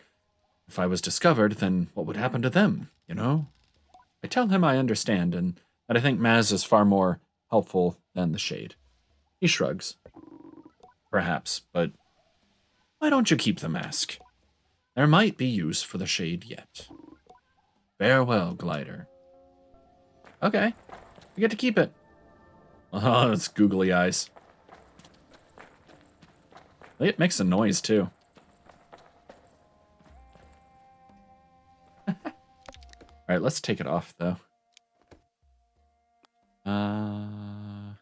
if I was discovered, then what would happen to them, you know? I tell him I understand, and that I think Maz is far more helpful than the Shade. He shrugs. Perhaps, but why don't you keep the mask? There might be use for the Shade yet. Farewell, Glider. Okay, you get to keep it. Oh, it's googly eyes. It makes a noise, too. Alright, let's take it off, though. Where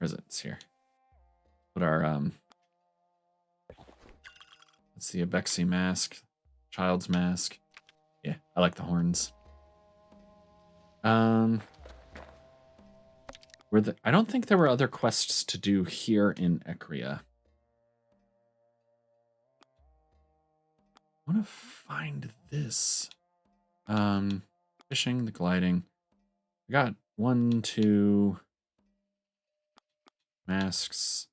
is it? It's here. Put our, let's see, a Bexy mask. Child's mask. Yeah, I like the horns. I don't think there were other quests to do here in Eccria. I want to find this. Fishing, the gliding. I got 1, 2 masks.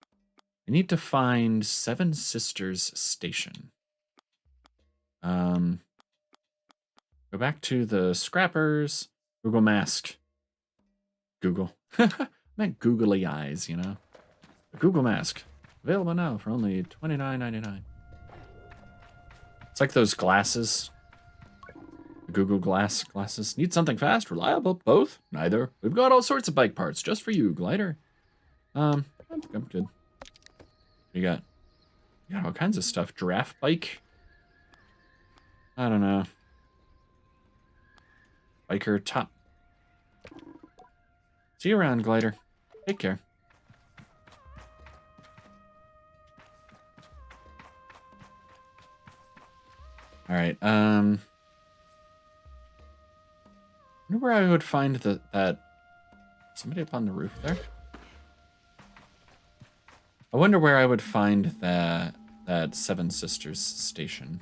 I need to find Seven Sisters Station. Go back to the scrappers. Google mask. Google. I meant googly eyes, you know. The Google mask. Available now for only $29.99. It's like those glasses. The Google glasses. Need something fast, reliable, both? Neither. We've got all sorts of bike parts just for you, Glider. I think I'm good. What you got? You got all kinds of stuff. Giraffe bike? I don't know. Biker top. See you around, Glider. Take care. Alright, I wonder where I would find that... Somebody up on the roof there? I wonder where I would find that Seven Sisters station.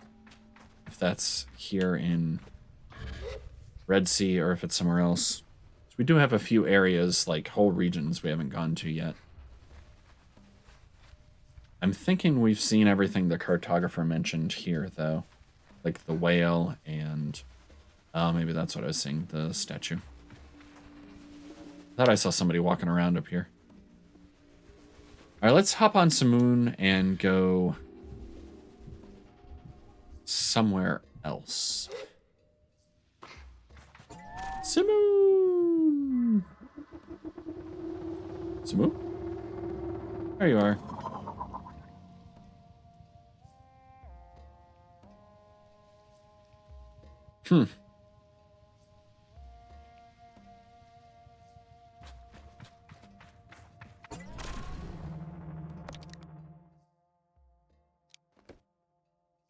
If that's here in Red Sea or if it's somewhere else. So we do have a few areas, like whole regions we haven't gone to yet. I'm thinking we've seen everything the cartographer mentioned here, though. Like the whale and... maybe that's what I was seeing, the statue. Thought I saw somebody walking around up here. Alright, let's hop on Simoon and go somewhere else. Simoon! Simoon? There you are.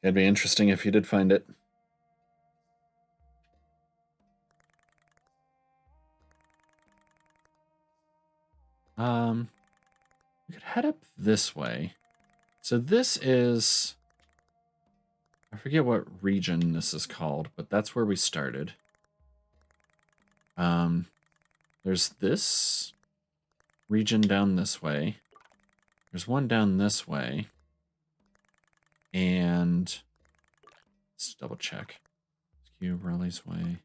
It'd be interesting if you did find it. We could head up this way. So this is... I forget what region this is called, but that's where we started. There's this region down this way. There's one down this way. And let's double check. Cube, Raleigh's Way.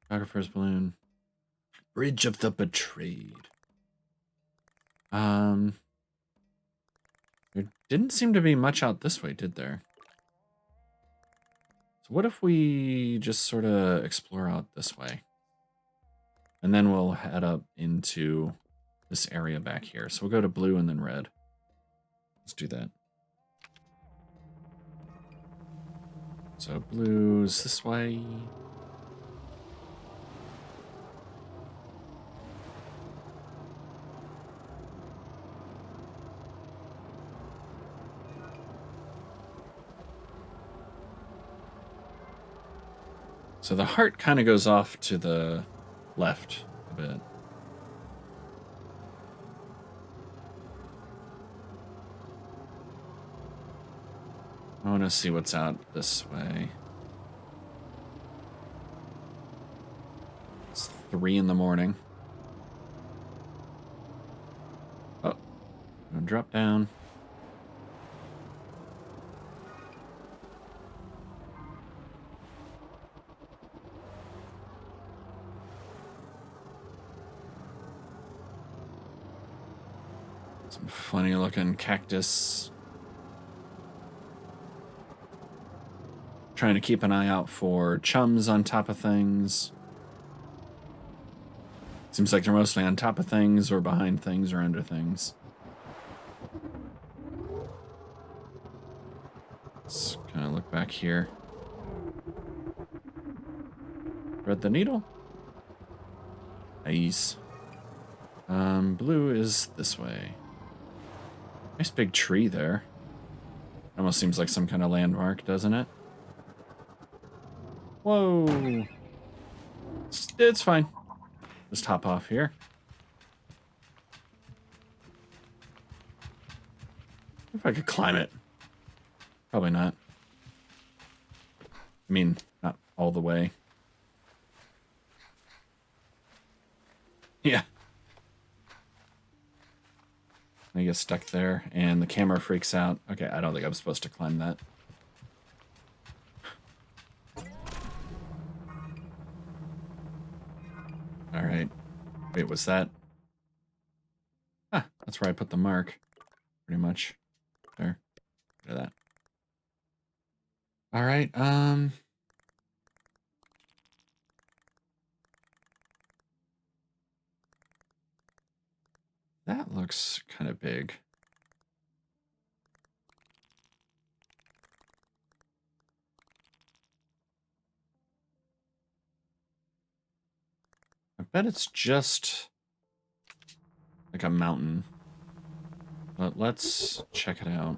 Photographer's Balloon. Bridge of the Betrayed. There didn't seem to be much out this way, did there? So what if we just sort of explore out this way? And then we'll head up into this area back here. So we'll go to blue and then red. Let's do that. So blue's this way. So the heart kind of goes off to the left a bit. I want to see what's out this way. It's 3 in the morning. Oh, I'm gonna drop down. Some funny looking cactus. Trying to keep an eye out for chums on top of things. Seems like they're mostly on top of things or behind things or under things. Let's kind of look back here. Thread the needle. Nice. Blue is this way. Nice big tree there. Almost seems like some kind of landmark, doesn't it? Whoa. It's fine. Just hop off here. If I could climb it. Probably not. I mean, not all the way. Yeah. I get stuck there, and the camera freaks out. Okay, I don't think I'm supposed to climb that. All right. Wait, was that? Ah, that's where I put the mark. Pretty much. There. Look at that. All right. That looks kind of big. I bet it's just like a mountain. But let's check it out.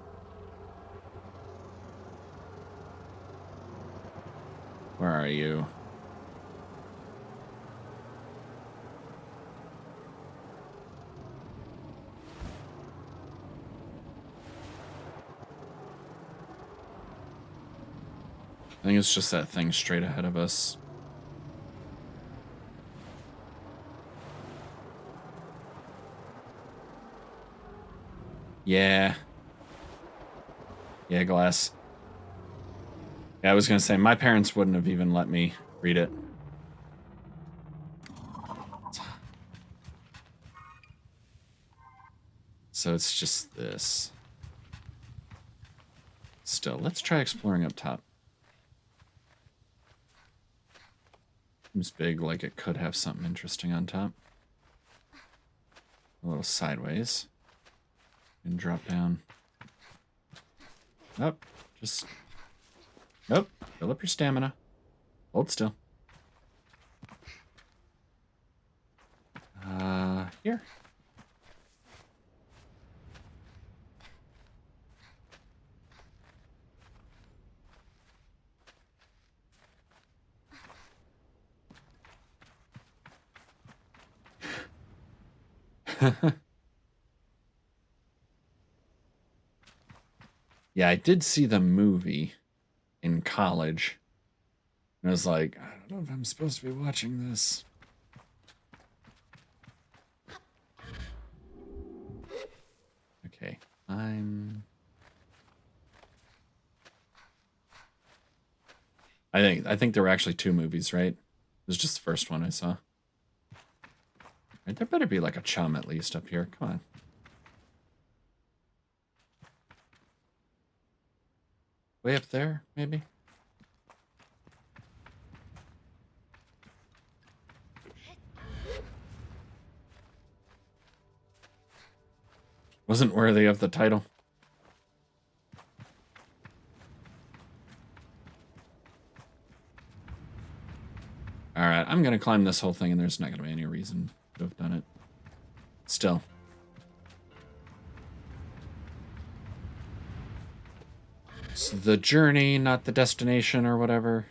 Where are you? I think it's just that thing straight ahead of us. Yeah. Yeah, glass. Yeah, I was going to say, my parents wouldn't have even let me read it. So it's just this. Still, let's try exploring up top. Seems big, like it could have something interesting on top. A little sideways. And drop down. Up. Just... Nope. Fill up your stamina. Hold still. Here. Yeah, I did see the movie. in college. And I was like, I don't know if I'm supposed to be watching this. Okay, I think there were actually 2 movies, right? It was just the first one I saw. Right, there better be like a chum at least up here. Come on. Way up there, maybe? Wasn't worthy of the title. Alright, I'm gonna climb this whole thing and there's not gonna be any reason to have done it. Still. It's the journey, not the destination or whatever.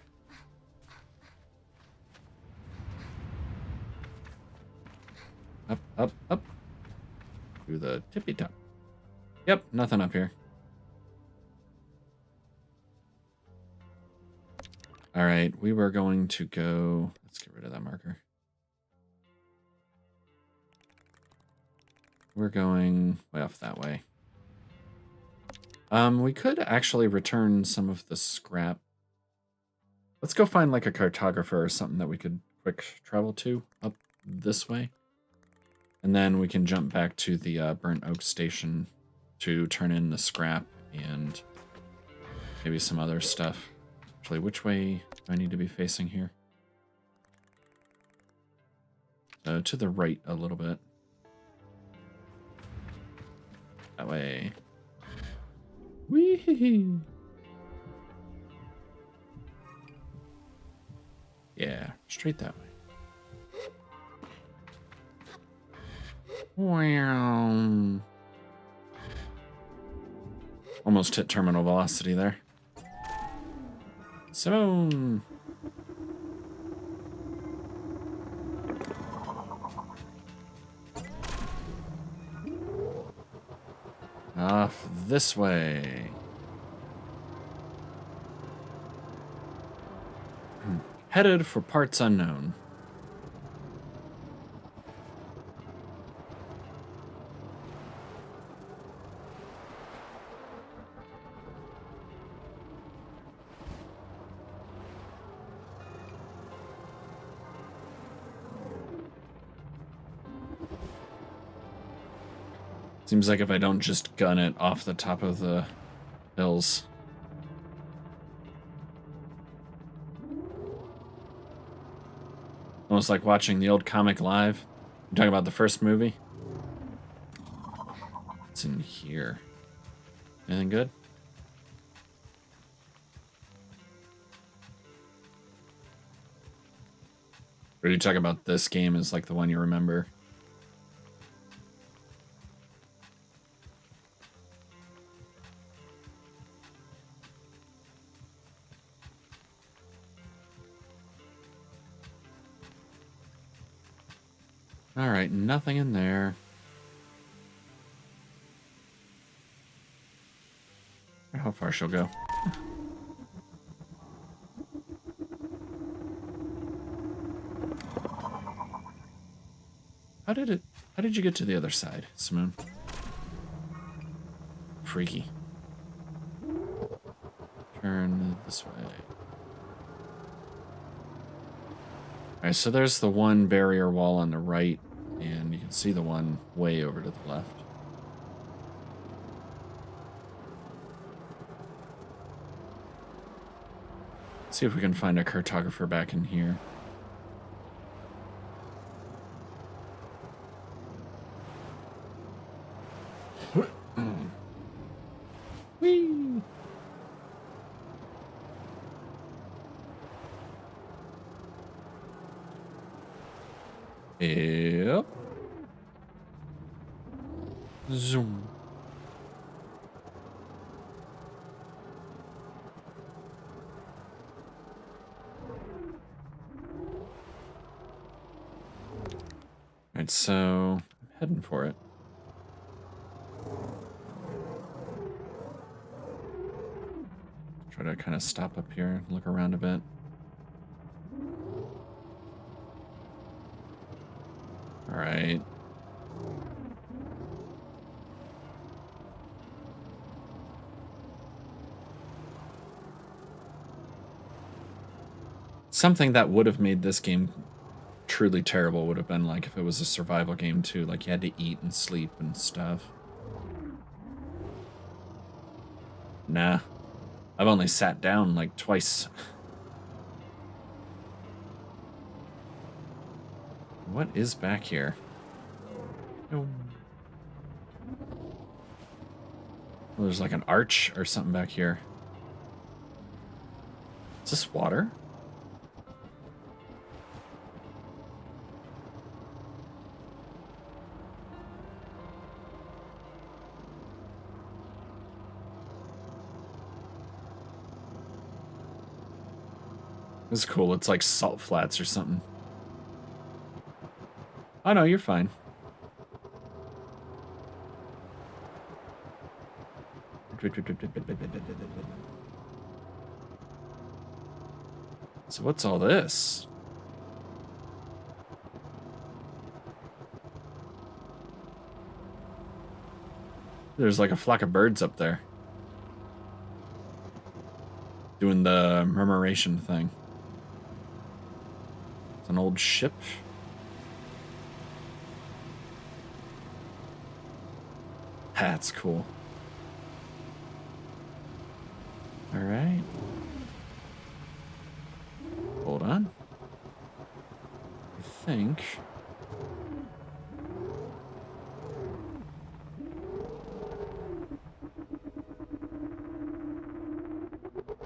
Up, up, up. To the tippy top. Yep, nothing up here. Alright, we were going to go... Let's get rid of that marker. We're going way off that way. We could actually return some of the scrap. Let's go find like a cartographer or something that we could quick travel to up this way. And then we can jump back to the Burnt Oak Station to turn in the scrap and maybe some other stuff. Actually, which way do I need to be facing here? To the right a little bit. That way. Wee-hee-hee. Yeah, straight that way. Wow. Almost hit terminal velocity there. Simone. Off this way. Headed for parts unknown. Seems like if I don't just gun it off the top of the hills. Almost like watching the old comic live. You talking about the first movie? What's in here? Anything good? Or are you talking about this game as like the one you remember? Alright, nothing in there. How far she'll go. How did you get to the other side, Simone? Freaky. Turn this way. Alright, so there's the one barrier wall on the right, and you can see the one way over to the left. Let's see if we can find a cartographer back in here. Whee! Yep. Zoom. Alright, so I'm heading for it. Try to kind of stop up here and look around a bit. All right. Something that would have made this game truly terrible would have been like if it was a survival game too, like you had to eat and sleep and stuff. Nah. I've only sat down like twice. What is back here? Oh. Well, there's like an arch or something back here. Is this water? This is cool. It's like salt flats or something. Oh no, you're fine. So what's all this? There's like a flock of birds up there. Doing the murmuration thing. It's an old ship. That's cool. All right. Hold on. I think...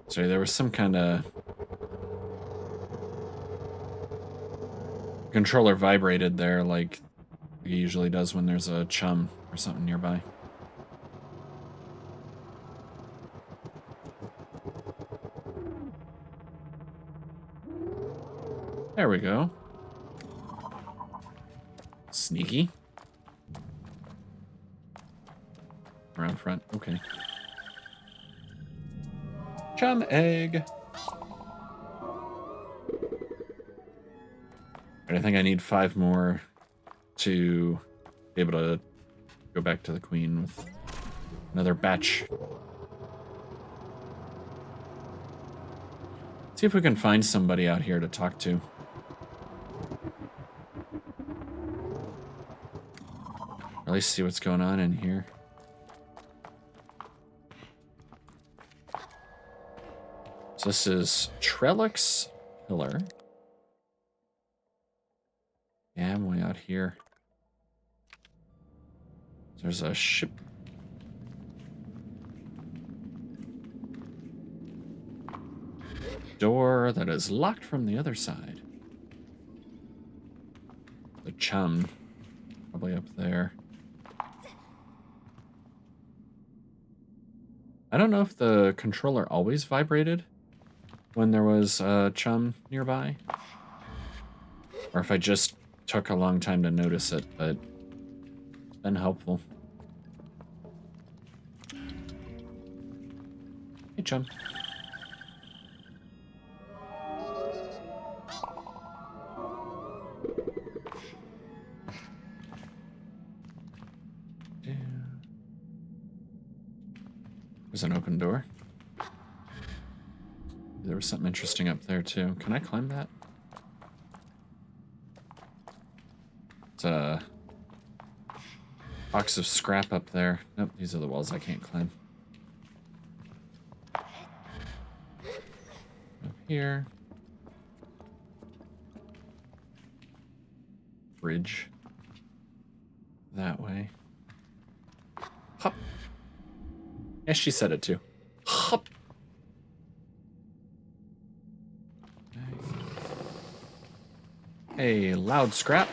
Sorry, there was some kind of... controller vibrated there like it usually does when there's a chum or something nearby. There we go. Sneaky. Around front, okay. Chum egg. I think I need 5 more to be able to go back to the queen with another batch. See if we can find somebody out here to talk to. Or at least see what's going on in here. So this is Trellix Pillar. Yeah, I'm way out here. There's a ship. Door that is locked from the other side. The chum. Probably up there. I don't know if the controller always vibrated when there was a chum nearby. Or if I just took a long time to notice it, but it's been helpful. Hey, chum. There's an open door. There was something interesting up there, too. Can I climb that? It's a box of scrap up there. Nope, these are the walls I can't climb. Up here. Bridge. That way. Hop. Yes, she said it too. Hop. Hey, loud scrap.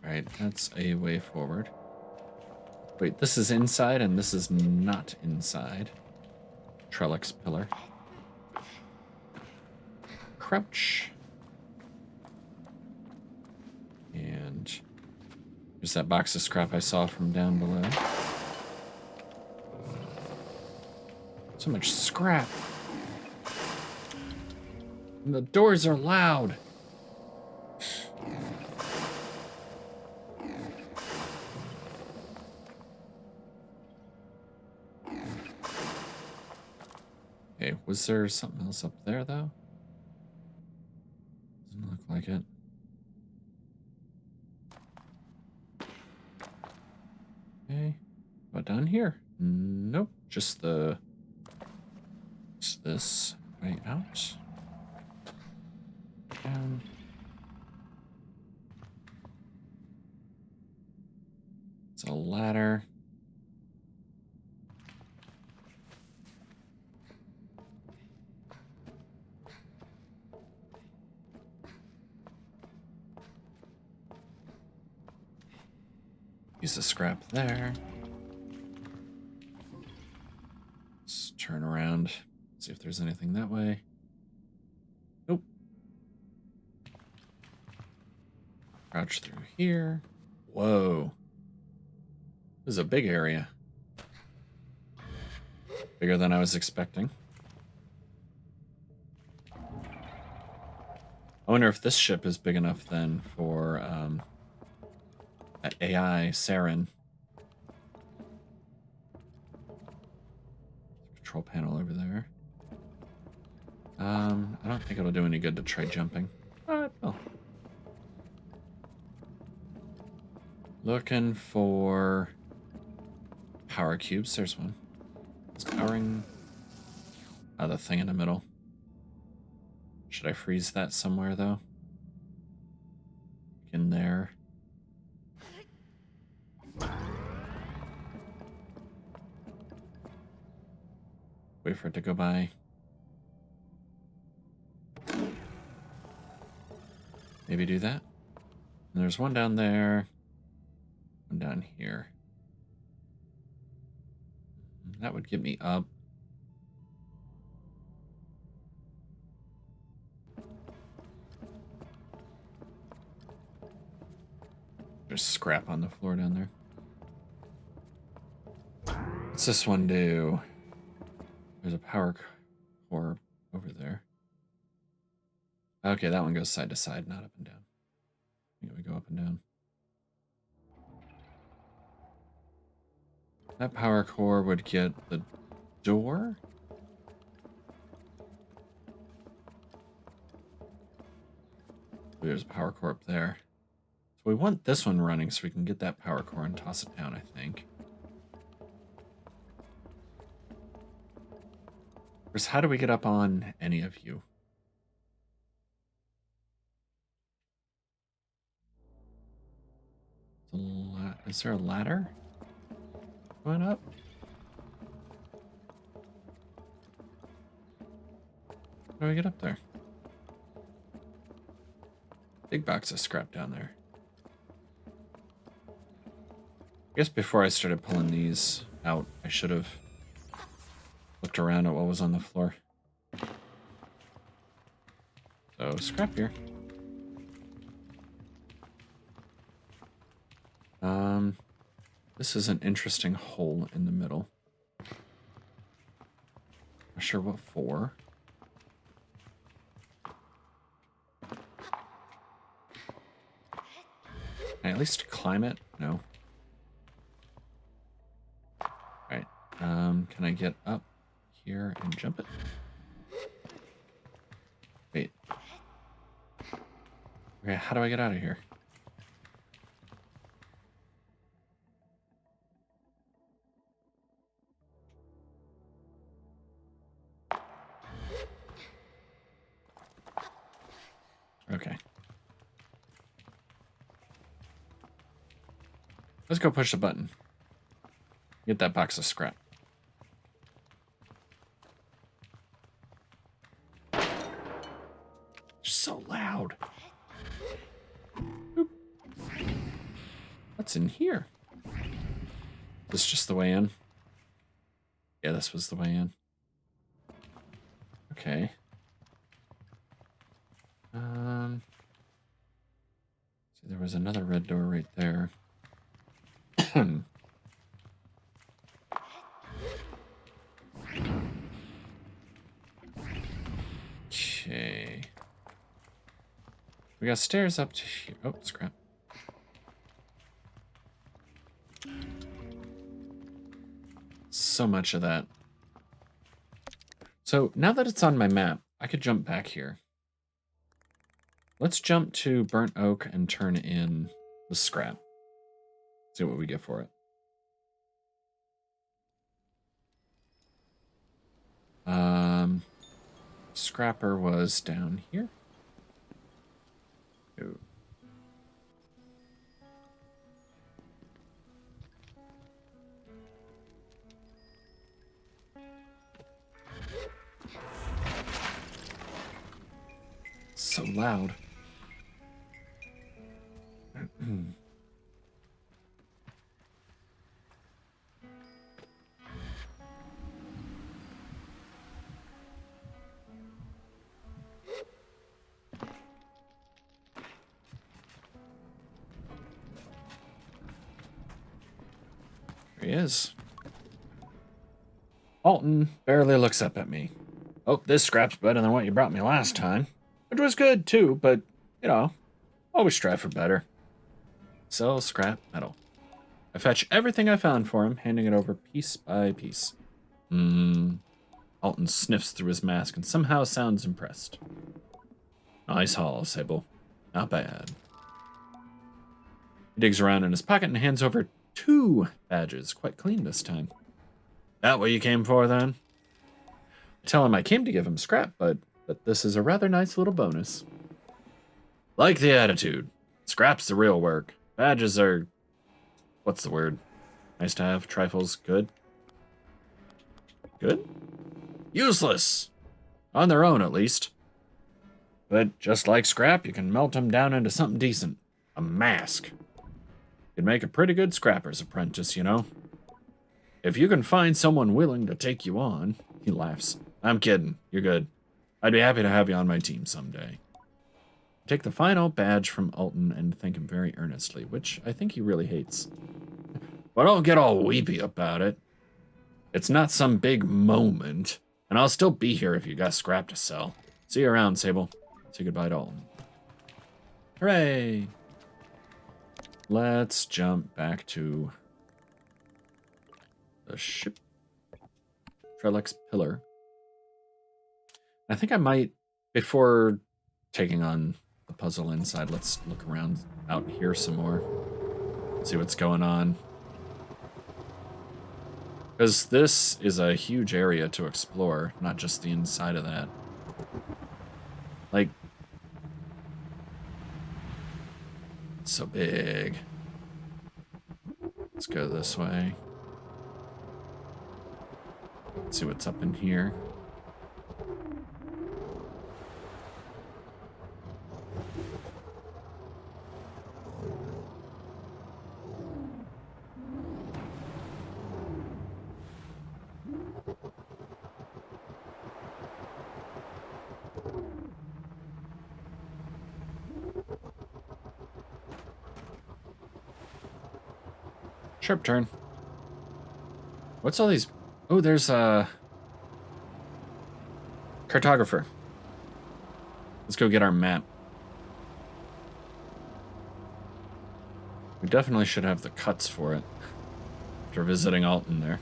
Right, that's a way forward. Wait, this is inside and this is not inside. Trellix pillar. Crouch. And there's that box of scrap I saw from down below. So much scrap. And the doors are loud. Okay, was there something else up there, though? Doesn't look like it. Okay, what down here? Nope, just this way out. Down. It's a ladder. Use the scrap there. Let's turn around, see if there's anything that way. Nope. Crouch through here. Whoa. This is a big area. Bigger than I was expecting. I wonder if this ship is big enough then for that AI Saren. Control panel over there. I don't think it'll do any good to try jumping. Oh, it will. Looking for power cubes. There's one. It's powering the thing in the middle. Should I freeze that somewhere though? In there. Wait for it to go by. Maybe do that. And there's one down there. One down here. That would get me up. There's scrap on the floor down there. What's this one do? There's a power core over there. Okay, that one goes side to side, not up and down. I think we go up and down. That power core would get the door. There's a power core up there. So we want this one running so we can get that power core and toss it down, I think. Chris, how do we get up on any of you? Is there a ladder going up? How do we get up there? Big box of scrap down there. I guess before I started pulling these out, I should have looked around at what was on the floor. So, scrap here. This is an interesting hole in the middle. Not sure what for. Can I at least climb it? No. Alright. Can I get up here and jump it? Wait. Okay, how do I get out of here? Okay. Let's go push the button. Get that box of scrap. So loud. Boop. What's in here? Is this just the way in? Yeah, this was the way in. Okay. See, there was another red door right there. Okay. We got stairs up to here. Oh, scrap. So much of that. So now that it's on my map, I could jump back here. Let's jump to burnt oak and turn in the scrap. See what we get for it. Scrapper was down here. Ooh. So loud. There he is. Alton barely looks up at me. Oh, this scrap's better than what you brought me last time. Which was good, too, but, you know, always strive for better. Sell scrap metal. I fetch everything I found for him, handing it over piece by piece. Alton sniffs through his mask and somehow sounds impressed. Nice haul, Sable. Not bad. He digs around in his pocket and hands over 2 badges, quite clean this time. That what you came for, then? I tell him I came to give him scrap, but this is a rather nice little bonus. Like the attitude. Scrap's the real work. Badges are... what's the word? Nice to have. Trifles. Good? Good? Useless! On their own, at least. But just like scrap, you can melt them down into something decent. A mask. You'd make a pretty good scrapper's apprentice, you know? If you can find someone willing to take you on... He laughs. I'm kidding. You're good. I'd be happy to have you on my team someday. Take the final badge from Alton and thank him very earnestly, which I think he really hates. But don't get all weepy about it. It's not some big moment, and I'll still be here if you got scrap to sell. See you around, Sable. Say goodbye to Alton. Hooray! Let's jump back to the ship. Trellex Pillar. I think I might, before taking on the puzzle inside, let's look around out here some more. See what's going on. Because this is a huge area to explore, not just the inside of that. Like, it's so big. Let's go this way. See what's up in here. Sharp turn. What's all these? Oh, there's a cartographer. Let's go get our map. We definitely should have the cuts for it after visiting Alton there.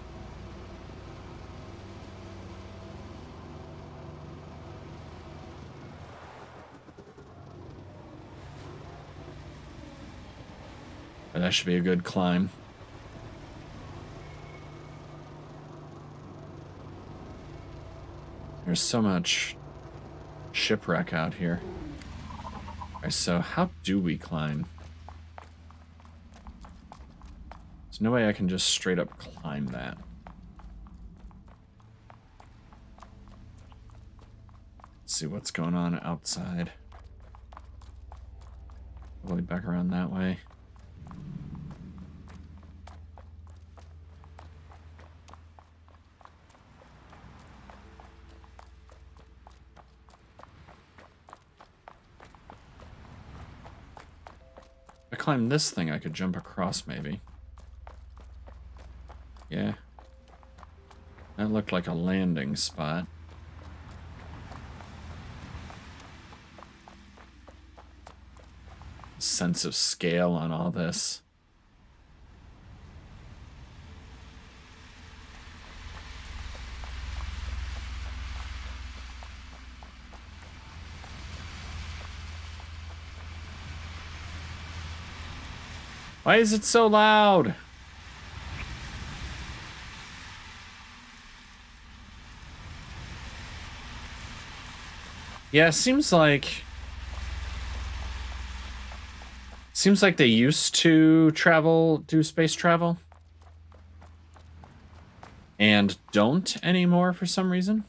But that should be a good climb. There's so much shipwreck out here. Alright, so how do we climb? There's no way I can just straight up climb that. Let's see what's going on outside. Probably back around that way. If I climb this thing, I could jump across, maybe. Yeah. That looked like a landing spot. sense of scale on all this. Why is it so loud? Yeah, seems like they used to do space travel. And don't anymore for some reason.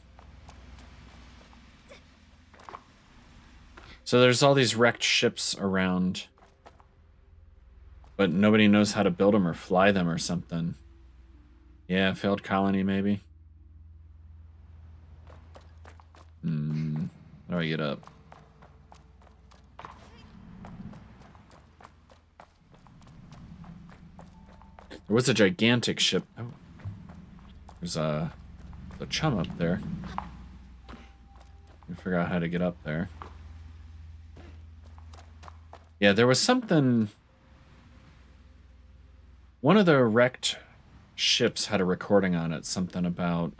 So there's all these wrecked ships around, but nobody knows how to build them or fly them or something. Yeah, failed colony maybe. How do I get up? There was a gigantic ship. Oh, there's a chum up there. I forgot how to get up there. Yeah, there was something. One of the wrecked ships had a recording on it, something about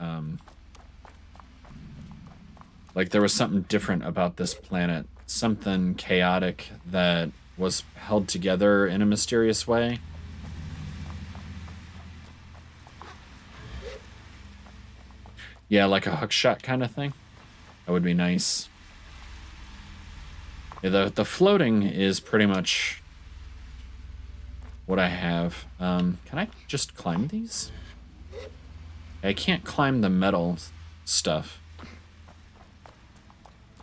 like there was something different about this planet, something chaotic that was held together in a mysterious way. Yeah, like a hookshot kind of thing. That would be nice. Yeah, the floating is pretty much what I have. Can I just climb these? I can't climb the metal stuff,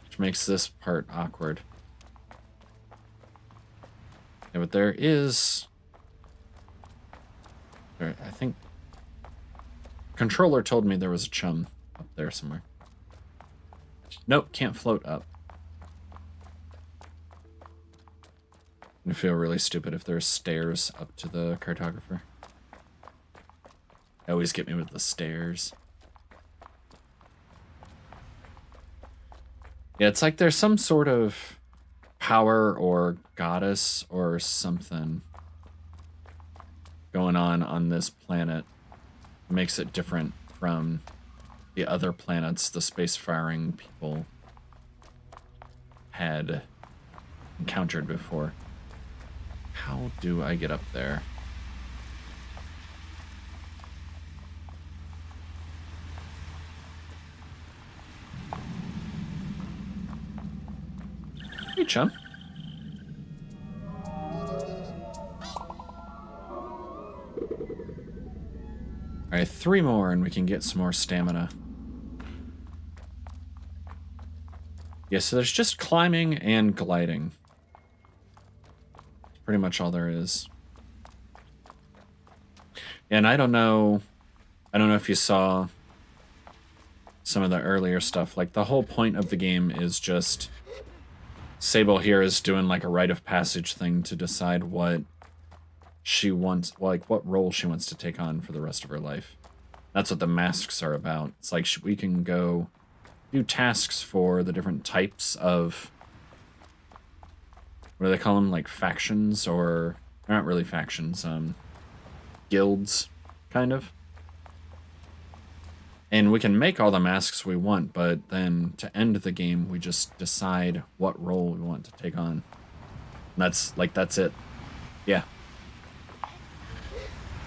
which makes this part awkward. Yeah, but there is... I think... Controller told me there was a chum up there somewhere. Nope, can't float up. I feel really stupid if there's stairs up to the cartographer. They always get me with the stairs. Yeah, it's like there's some sort of power or goddess or something going on this planet. It makes it different from the other planets the spacefaring people had encountered before. How do I get up there? Hey, chum. All right, 3 more and we can get some more stamina. Yeah, so there's just climbing and gliding. That's pretty much all there is. And I don't know if you saw some of the earlier stuff. Like, the whole point of the game is just Sable here is doing like a rite of passage thing to decide what she wants, like what role she wants to take on for the rest of her life. That's what the masks are about. It's like we can go do tasks for the different types of, what do they call them? Like factions, or they're not really factions, guilds, kind of. And we can make all the masks we want, but then to end the game, we just decide what role we want to take on. And that's it. Yeah.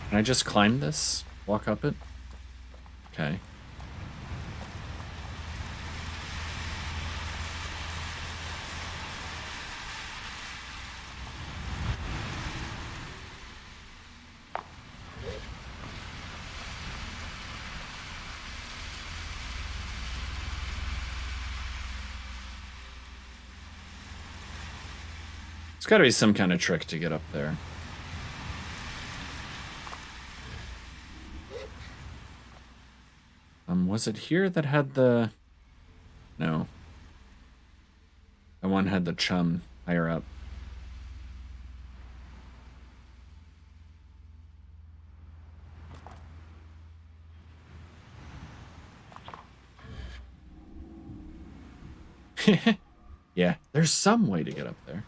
Can I just climb this? Walk up it? Okay. There's got to be some kind of trick to get up there. Was it here that had the... No. The one had the chum higher up. Yeah, there's some way to get up there.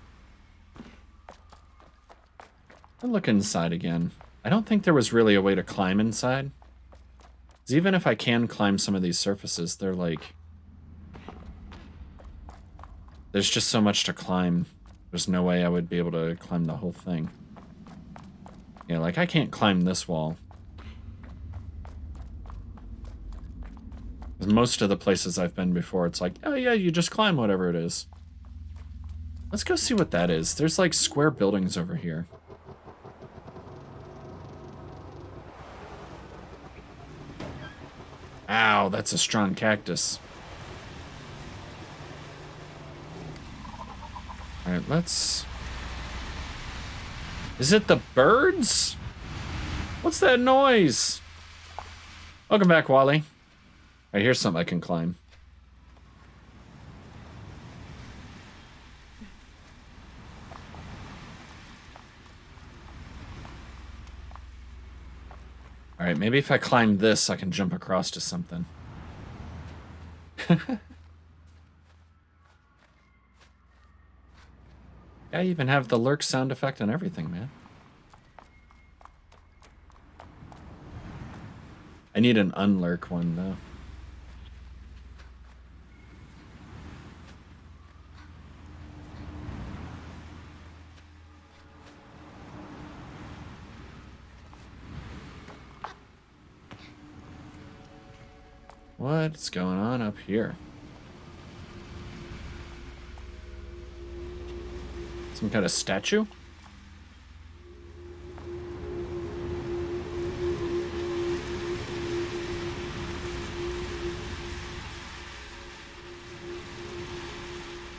I'll look inside again. I don't think there was really a way to climb inside. 'Cause even if I can climb some of these surfaces, they're like... There's just so much to climb. There's no way I would be able to climb the whole thing. Yeah, like I can't climb this wall. Most of the places I've been before, it's like, oh yeah, you just climb whatever it is. Let's go see what that is. There's like square buildings over here. Ow, that's a strong cactus. Alright, let's... Is it the birds? What's that noise? Welcome back, Wally. Alright, here's something I can climb. Alright, maybe if I climb this, I can jump across to something. I even have the lurk sound effect and everything, man. I need an unlurk one, though. What's going on up here? Some kind of statue?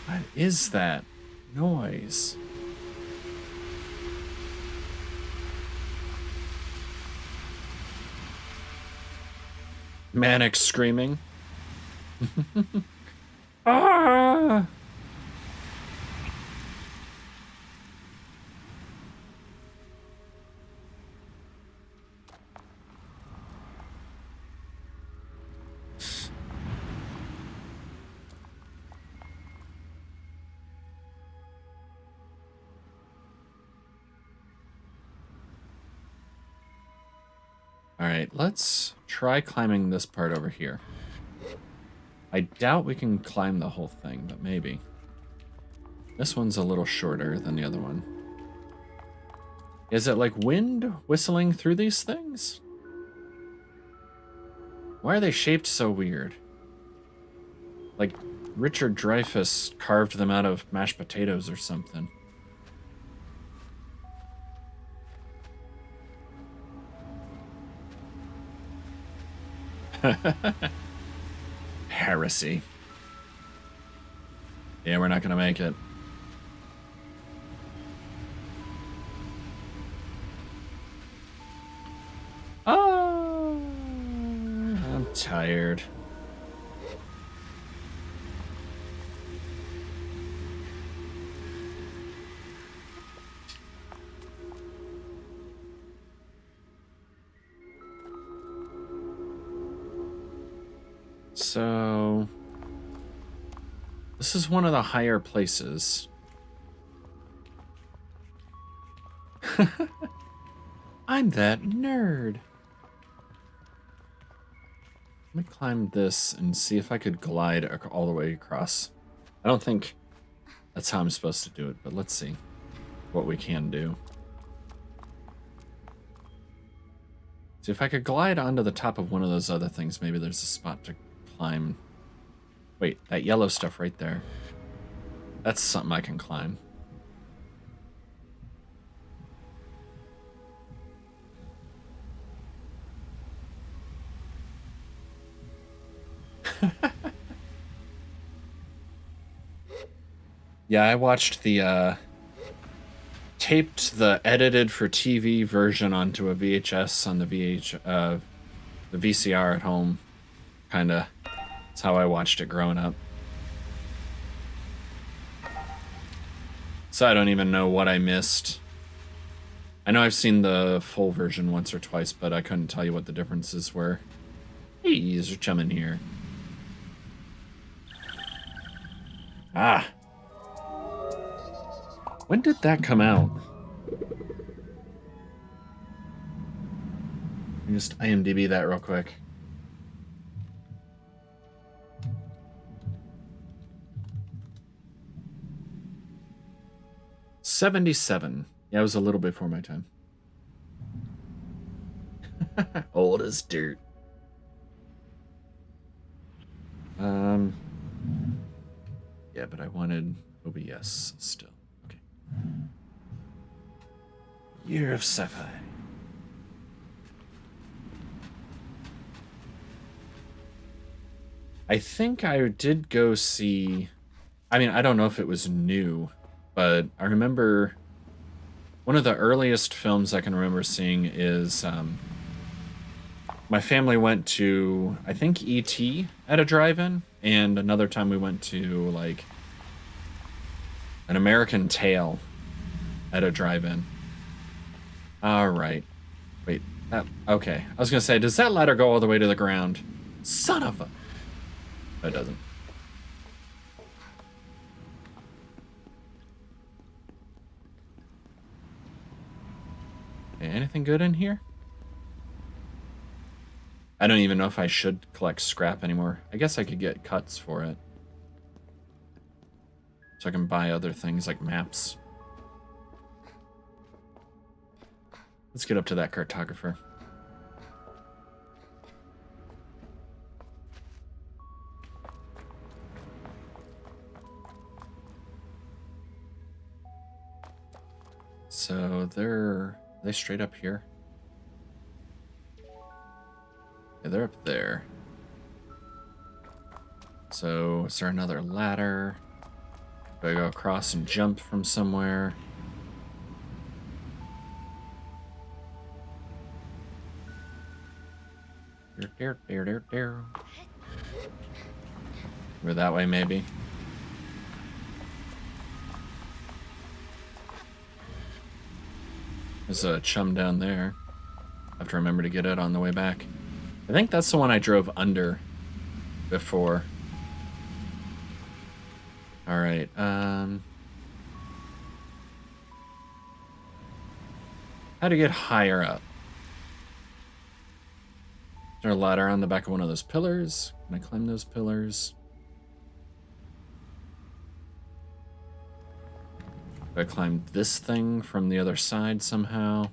What is that noise? Manic screaming. Ah! Alright, let's try climbing this part over here. I doubt we can climb the whole thing, but maybe. This one's a little shorter than the other one. Is it like wind whistling through these things? Why are they shaped so weird? Like Richard Dreyfuss carved them out of mashed potatoes or something. Heresy. Yeah, we're not gonna make it. Oh, I'm tired. So, this is one of the higher places. I'm that nerd. Let me climb this and see if I could glide all the way across. I don't think that's how I'm supposed to do it, but let's see what we can do. See, if I could glide onto the top of one of those other things, maybe there's a spot to climb. Wait, that yellow stuff right there. That's something I can climb. Yeah, I watched the taped the edited for TV version onto a VHS on the the VCR at home. Kinda. That's how I watched it growing up. So I don't even know what I missed. I know I've seen the full version once or twice, but I couldn't tell you what the differences were. Hey, there's a chum in here. Ah. When did that come out? Just IMDb that real quick. '77. Yeah, it was a little before my time. Old as dirt. Yeah, but I wanted OBS still. Okay. Year of Sci-Fi. I think I did go see... I mean, I don't know if it was new, but I remember one of the earliest films I can remember seeing is... my family went to, I think, E.T. at a drive-in, and another time we went to, like, An American Tail at a drive-in. All right. Wait. Okay. I was going to say, does that ladder go all the way to the ground? Son of a... It doesn't. Okay, anything good in here? I don't even know if I should collect scrap anymore. I guess I could get cuts for it. So I can buy other things like maps. Let's get up to that cartographer. So are they straight up here? Yeah, they're up there. So is there another ladder? Do I go across and jump from somewhere? Or that way, maybe. There's a chum down there. I have to remember to get it on the way back. I think that's the one I drove under before. All right. How to get higher up? Is there a ladder on the back of one of those pillars? Can I climb those pillars? Do I climb this thing from the other side somehow?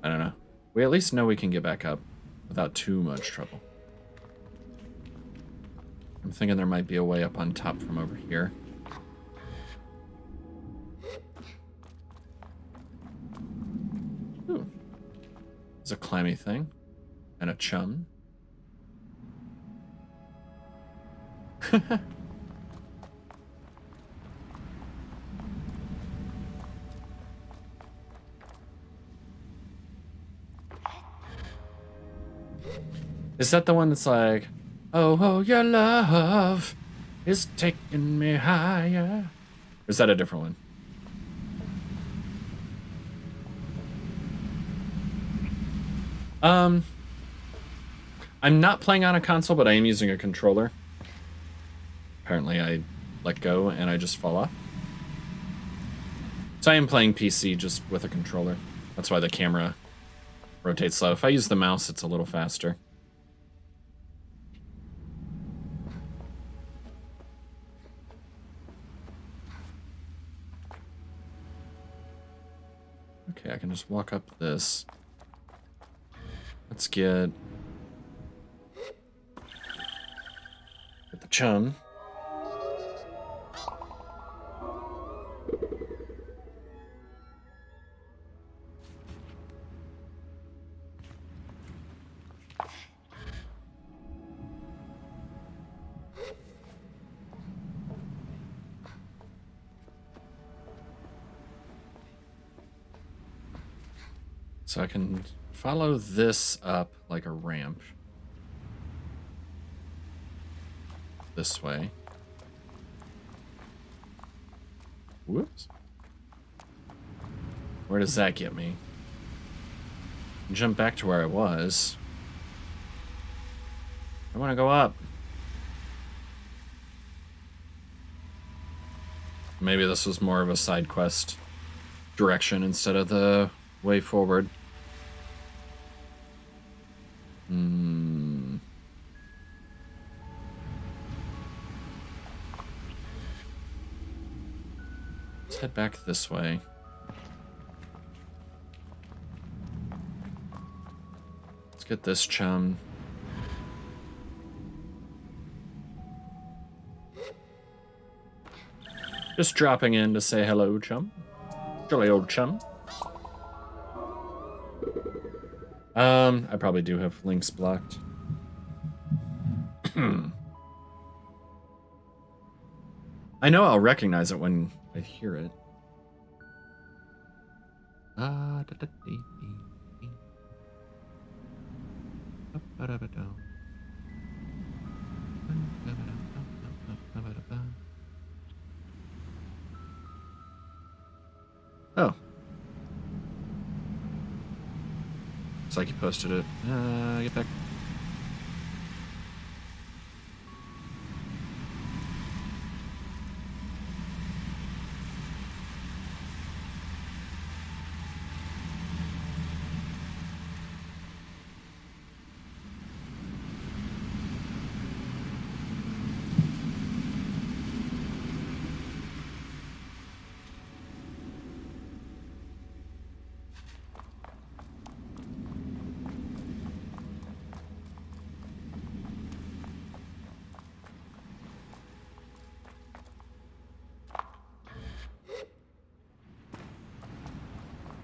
I don't know. We at least know we can get back up without too much trouble. I'm thinking there might be a way up on top from over here. Ooh. There's a clammy thing. And a chum. Is that the one that's like, oh, oh, your love is taking me higher? Or is that a different one? I'm not playing on a console, but I am using a controller. Apparently I let go and I just fall off. So I am playing PC just with a controller. That's why the camera rotates slow. If I use the mouse, it's a little faster. Okay, I can just walk up this. Let's get the chum. So I can follow this up like a ramp. This way. Whoops. Where does that get me? Jump back to where I was. I want to go up. Maybe this was more of a side quest direction instead of the way forward. Hmm. Let's head back this way. Let's get this chum. Just dropping in to say hello, chum. Jolly old chum. I probably do have links blocked. I know I'll recognize it when I hear it. Oh. Looks like you posted it. Get back.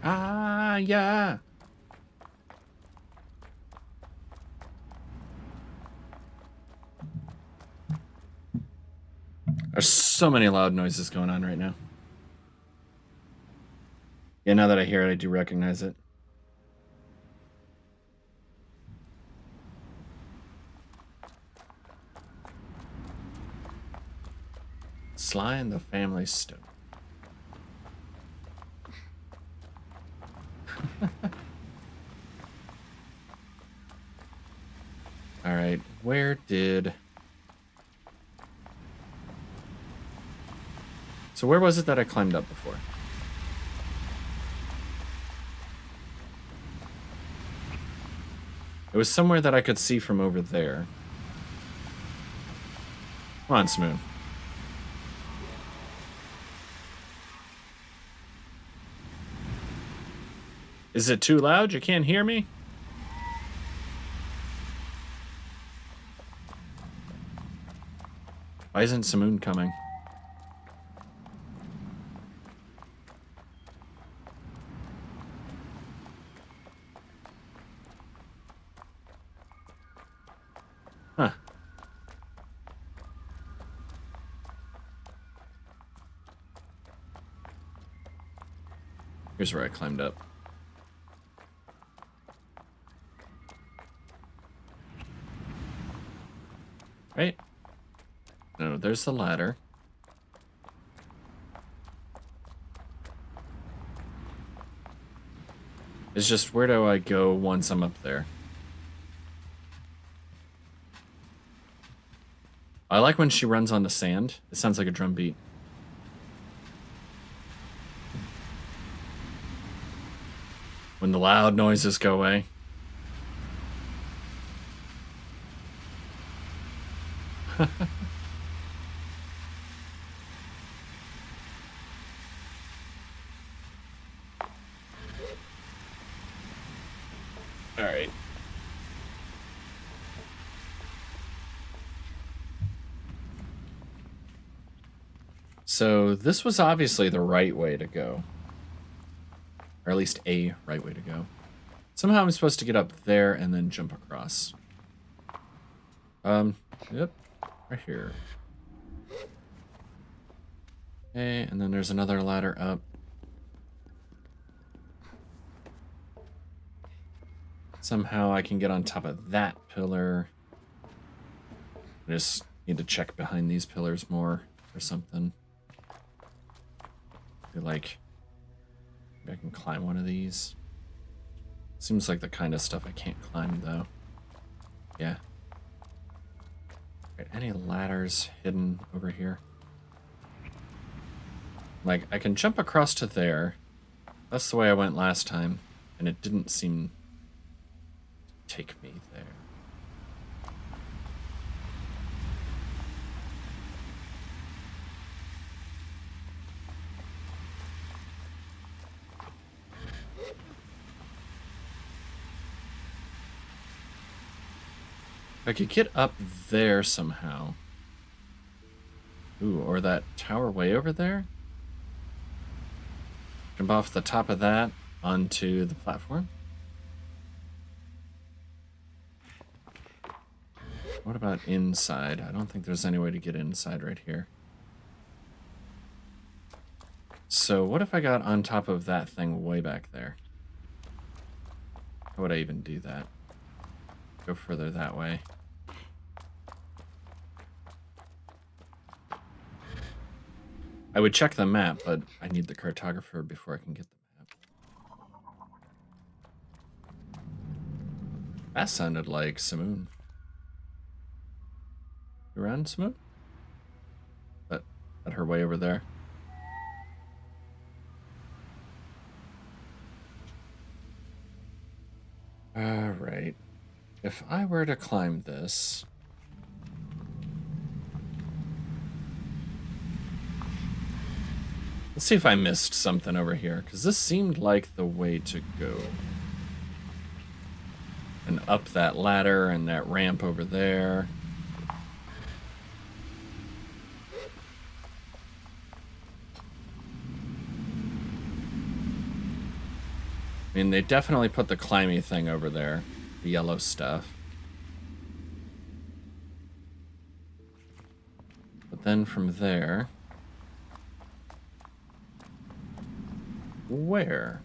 Ah, yeah. There's so many loud noises going on right now. Yeah, now that I hear it, I do recognize it. Sly and the Family Stone. All right, where did... So where was it that I climbed up before? It was somewhere that I could see from over there. Come on, Smoon. Is it too loud? You can't hear me? Why isn't Simoon coming? Huh. Here's where I climbed up. Right? No, there's the ladder. It's just, where do I go once I'm up there? I like when she runs on the sand. It sounds like a drum beat. When the loud noises go away. All right. So this was obviously the right way to go. Or at least a right way to go. Somehow I'm supposed to get up there and then jump across. Yep. Right here. Okay, and then there's another ladder up. Somehow I can get on top of that pillar. I just need to check behind these pillars more or something. I feel like maybe I can climb one of these. Seems like the kind of stuff I can't climb, though. Yeah. Right, any ladders hidden over here? Like, I can jump across to there. That's the way I went last time. And it didn't seem to take me there. If I could get up there somehow. Ooh, or that tower way over there? Jump off the top of that onto the platform. What about inside? I don't think there's any way to get inside right here. So what if I got on top of that thing way back there? How would I even do that? Go further that way. I would check the map, but I need the cartographer before I can get the map. That sounded like Simoon. You around, Simoon? That her way over there. Alright. If I were to climb this... Let's see if I missed something over here, because this seemed like the way to go. And up that ladder and that ramp over there. I mean, they definitely put the climby thing over there. The yellow stuff. But then from there... Where?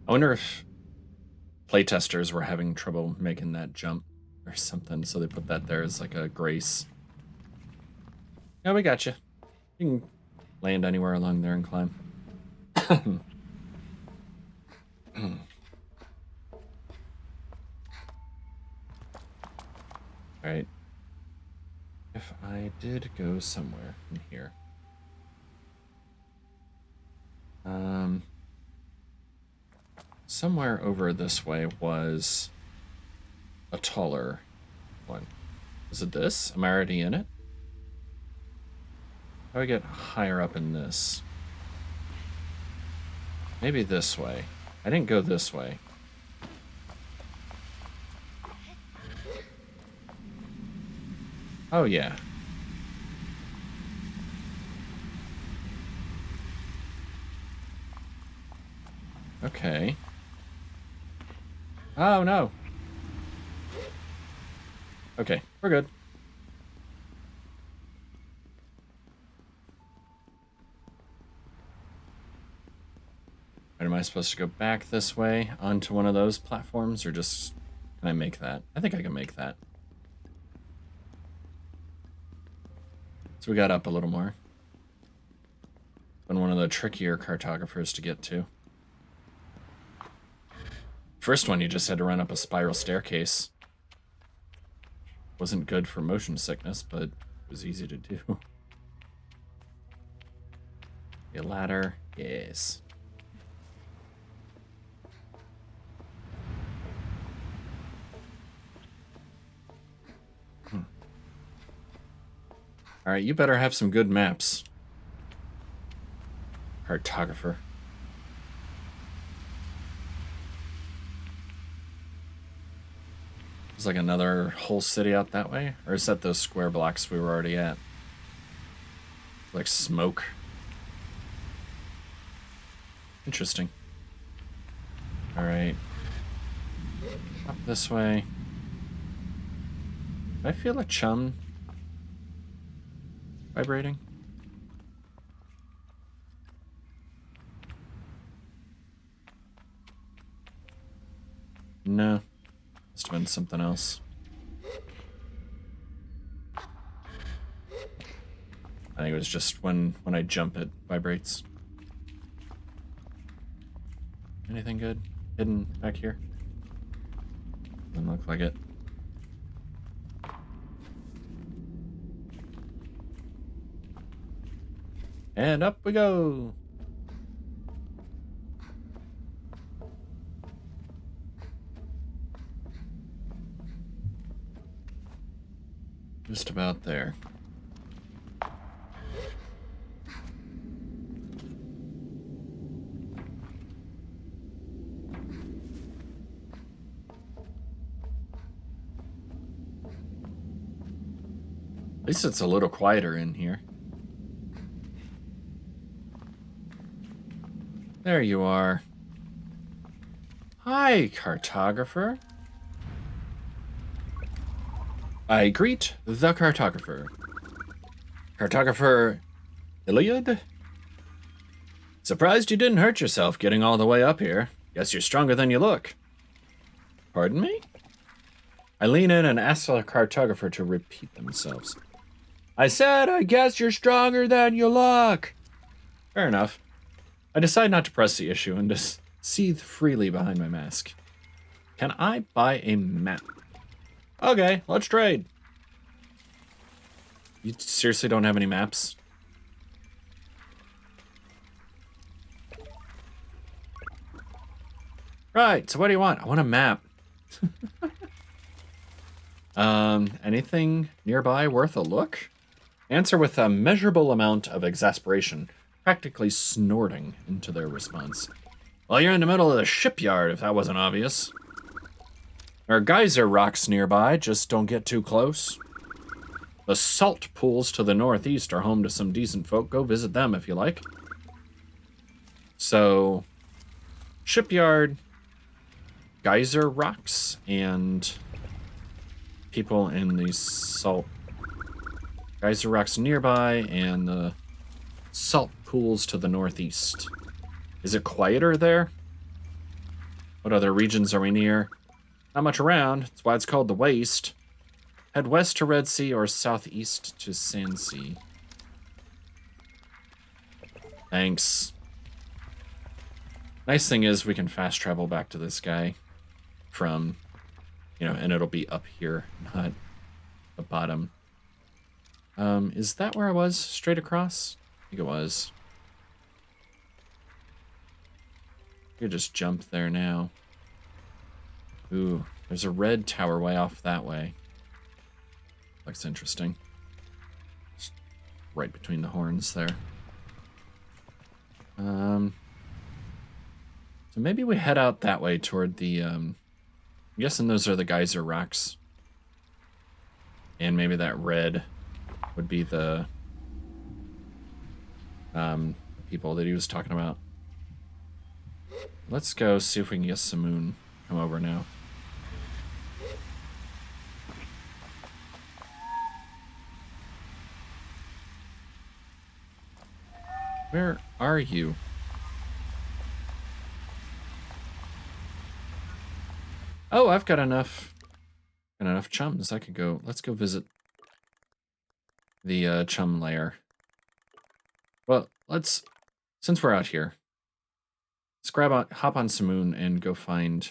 I wonder if playtesters were having trouble making that jump or something, so they put that there as like a grace. Yeah, we got you. You can land anywhere along there and climb. Alright. If I did go somewhere from here. Somewhere over this way was a taller one. Is it this? Am I already in it? How do I get higher up in this? Maybe this way. I didn't go this way. Oh, yeah. Okay. Oh, no. Okay, we're good. Am I supposed to go back this way onto one of those platforms, or just... Can I make that? I think I can make that. So we got up a little more. Been one of the trickier cartographers to get to. First one, you just had to run up a spiral staircase. Wasn't good for motion sickness, but it was easy to do. A ladder, yes. All right, you better have some good maps. Cartographer. There's like another whole city out that way? Or is that those square blocks we were already at? Like smoke. Interesting. All right. Up this way. I feel a chum vibrating. No. Must have been something else. I think it was just when I jump it vibrates. Anything good hidden back here? Doesn't look like it. And up we go. Just about there. At least it's a little quieter in here. There you are. Hi, cartographer. I greet the cartographer. Cartographer Iliad? Surprised you didn't hurt yourself getting all the way up here. Guess you're stronger than you look. Pardon me? I lean in and ask the cartographer to repeat themselves. I said, I guess you're stronger than you look. Fair enough. I decide not to press the issue and just seethe freely behind my mask. Can I buy a map? Okay, let's trade. You seriously don't have any maps? Right, so what do you want? I want a map. Anything nearby worth a look? Answer with a measurable amount of exasperation, practically snorting into their response. Well, you're in the middle of the shipyard, if that wasn't obvious. There are geyser rocks nearby, just don't get too close. The salt pools to the northeast are home to some decent folk. Go visit them if you like. So, shipyard, geyser rocks, and people in the salt geyser rocks nearby, and the salt pools to the northeast. Is it quieter there? What other regions are we near? Not much around. That's why it's called the Waste. Head west to Red Sea or southeast to Sand Sea. Thanks. Nice thing is we can fast travel back to this guy from, and it'll be up here, not the bottom. Is that where I was? Straight across? I think it was. You could just jump there now. Ooh, there's a red tower way off that way. Looks interesting. Just right between the horns there. So maybe we head out that way toward the, I'm guessing those are the geyser rocks. And maybe that red would be the people that he was talking about. Let's go see if we can get Simoon come over now. Where are you? Oh, I've got enough chums. I could go. Let's go visit the chum lair. Well, since we're out here, let's hop on Simoon and go find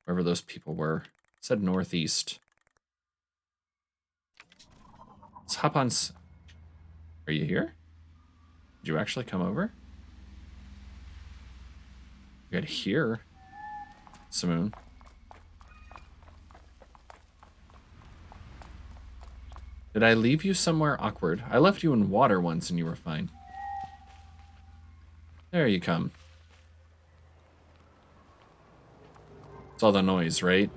wherever those people were. It said northeast. Let's hop on. Are you here? Did you actually come over? You got here, Simoon. Did I leave you somewhere awkward? I left you in water once and you were fine. There you come. It's all the noise, right?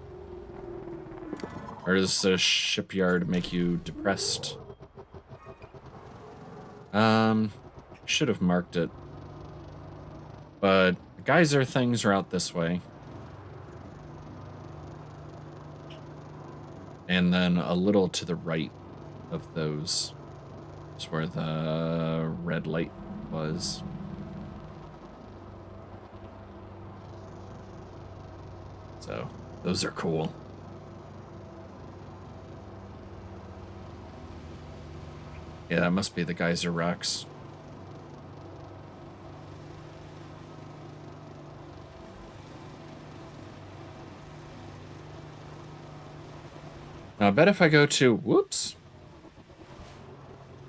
Or does the shipyard make you depressed? Should have marked it. But the geyser things are out this way. And then a little to the right of those is where the red light was. So, those are cool. Yeah, that must be the geyser rocks. Now, I bet if I go to... Whoops.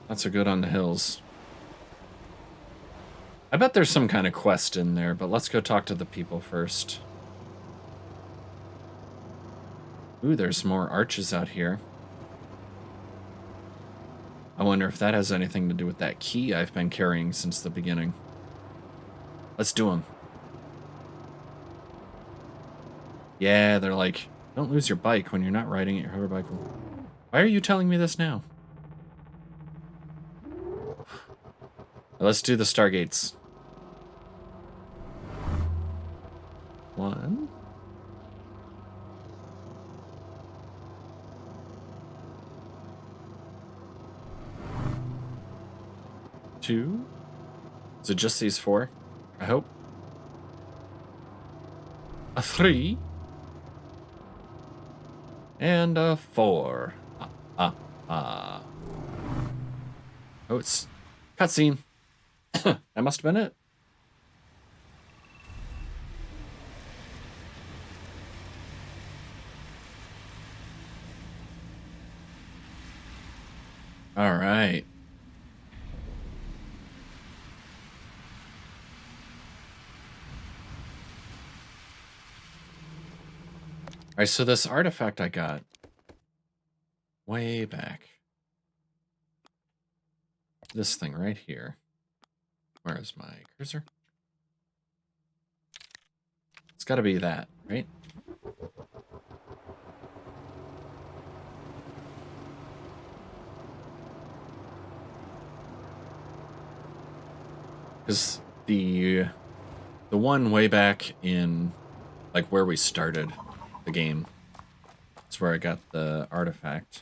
Not so good on the hills. I bet there's some kind of quest in there, but let's go talk to the people first. Ooh, there's more arches out here. I wonder if that has anything to do with that key I've been carrying since the beginning. Let's do them. Yeah, they're like, don't lose your bike when you're not riding at your hoverbike. Why are you telling me this now? Let's do the stargates. 1. 2. Is it just these 4? I hope. A 3. And a 4. Oh, it's cutscene. That must have been it. All right. All right, so this artifact I got way back. This thing right here. Where is my cursor? It's got to be that, right? Because the one way back in, like, where we started the game, is where I got the artifact.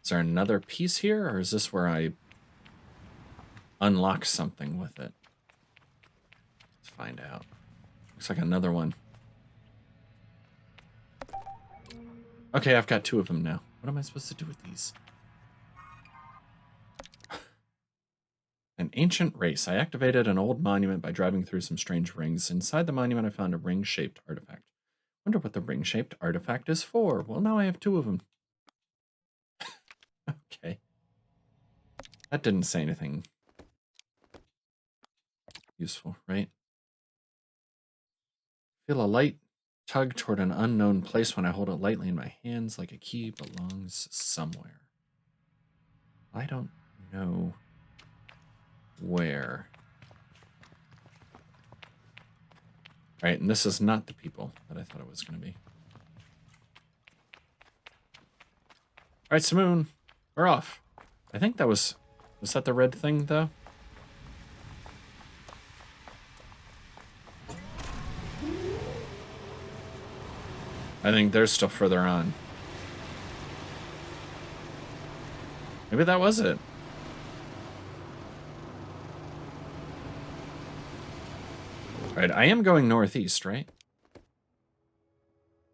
Is there another piece here, or is this where I unlock something with it? Let's find out. Looks like another one. Okay, I've got 2 of them now. What am I supposed to do with these? An ancient race. I activated an old monument by driving through some strange rings. Inside the monument, I found a ring-shaped artifact. Wonder what the ring-shaped artifact is for. Well, now I have 2 of them. Okay. That didn't say anything useful, right? Feel a light tug toward an unknown place when I hold it lightly in my hands, like a key belongs somewhere. I don't know where. All right, and this is not the people that I thought it was going to be. All right, Simoon, we're off. I think that was that the red thing, though? I think they're still further on. Maybe that was it. All right, I am going northeast, right?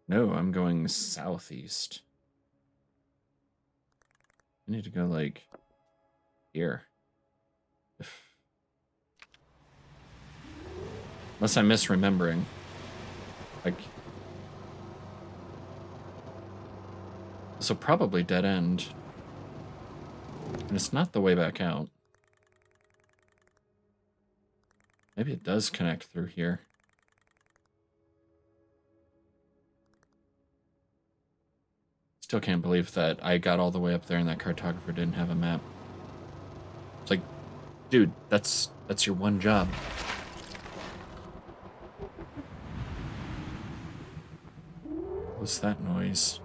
No, I'm going southeast. I need to go, like, here. Unless I'm misremembering. Like, this will probably dead end. And it's not the way back out. Maybe it does connect through here. Still can't believe that I got all the way up there and that cartographer didn't have a map. It's like, dude, that's your one job. What's that noise?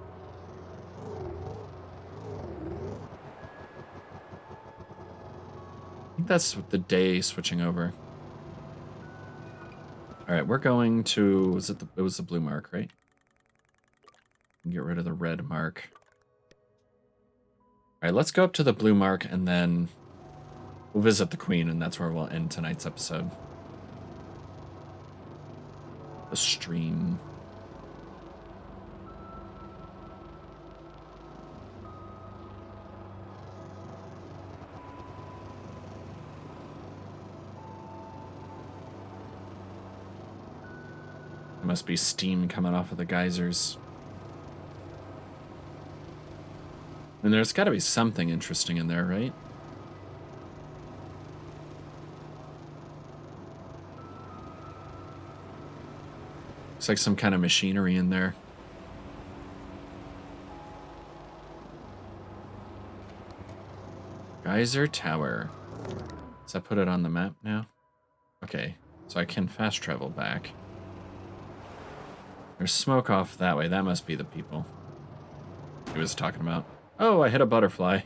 I think that's the day switching over. All right, we're going to, it was the blue mark, right? Get rid of the red mark. All right, let's go up to the blue mark and then we'll visit the queen, and that's where we'll end tonight's episode. The stream. There must be steam coming off of the geysers. And there's got to be something interesting in there, right? Looks like some kind of machinery in there. Geyser Tower. Does that put it on the map now? Okay, so I can fast travel back. There's smoke off that way. That must be the people he was talking about. Oh, I hit a butterfly.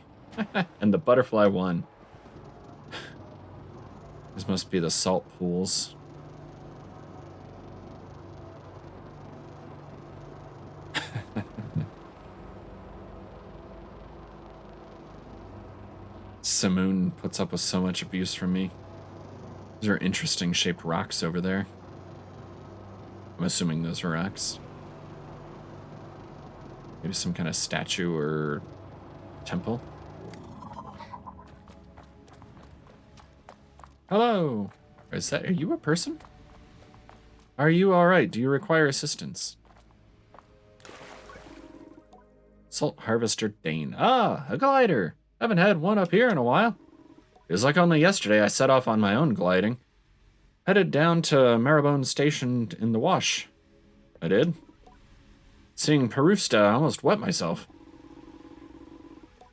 And the butterfly won. This must be the salt pools. Simoon puts up with so much abuse from me. These are interesting shaped rocks over there. I'm assuming those are rocks. Maybe some kind of statue or temple. Hello. Are you a person? Are you alright? Do you require assistance? Salt Harvester Dane. Ah, a glider. Haven't had one up here in a while. It was like only yesterday I set off on my own gliding. Headed down to Marrowbone Station in the wash. I did. Seeing Perusta, I almost wet myself.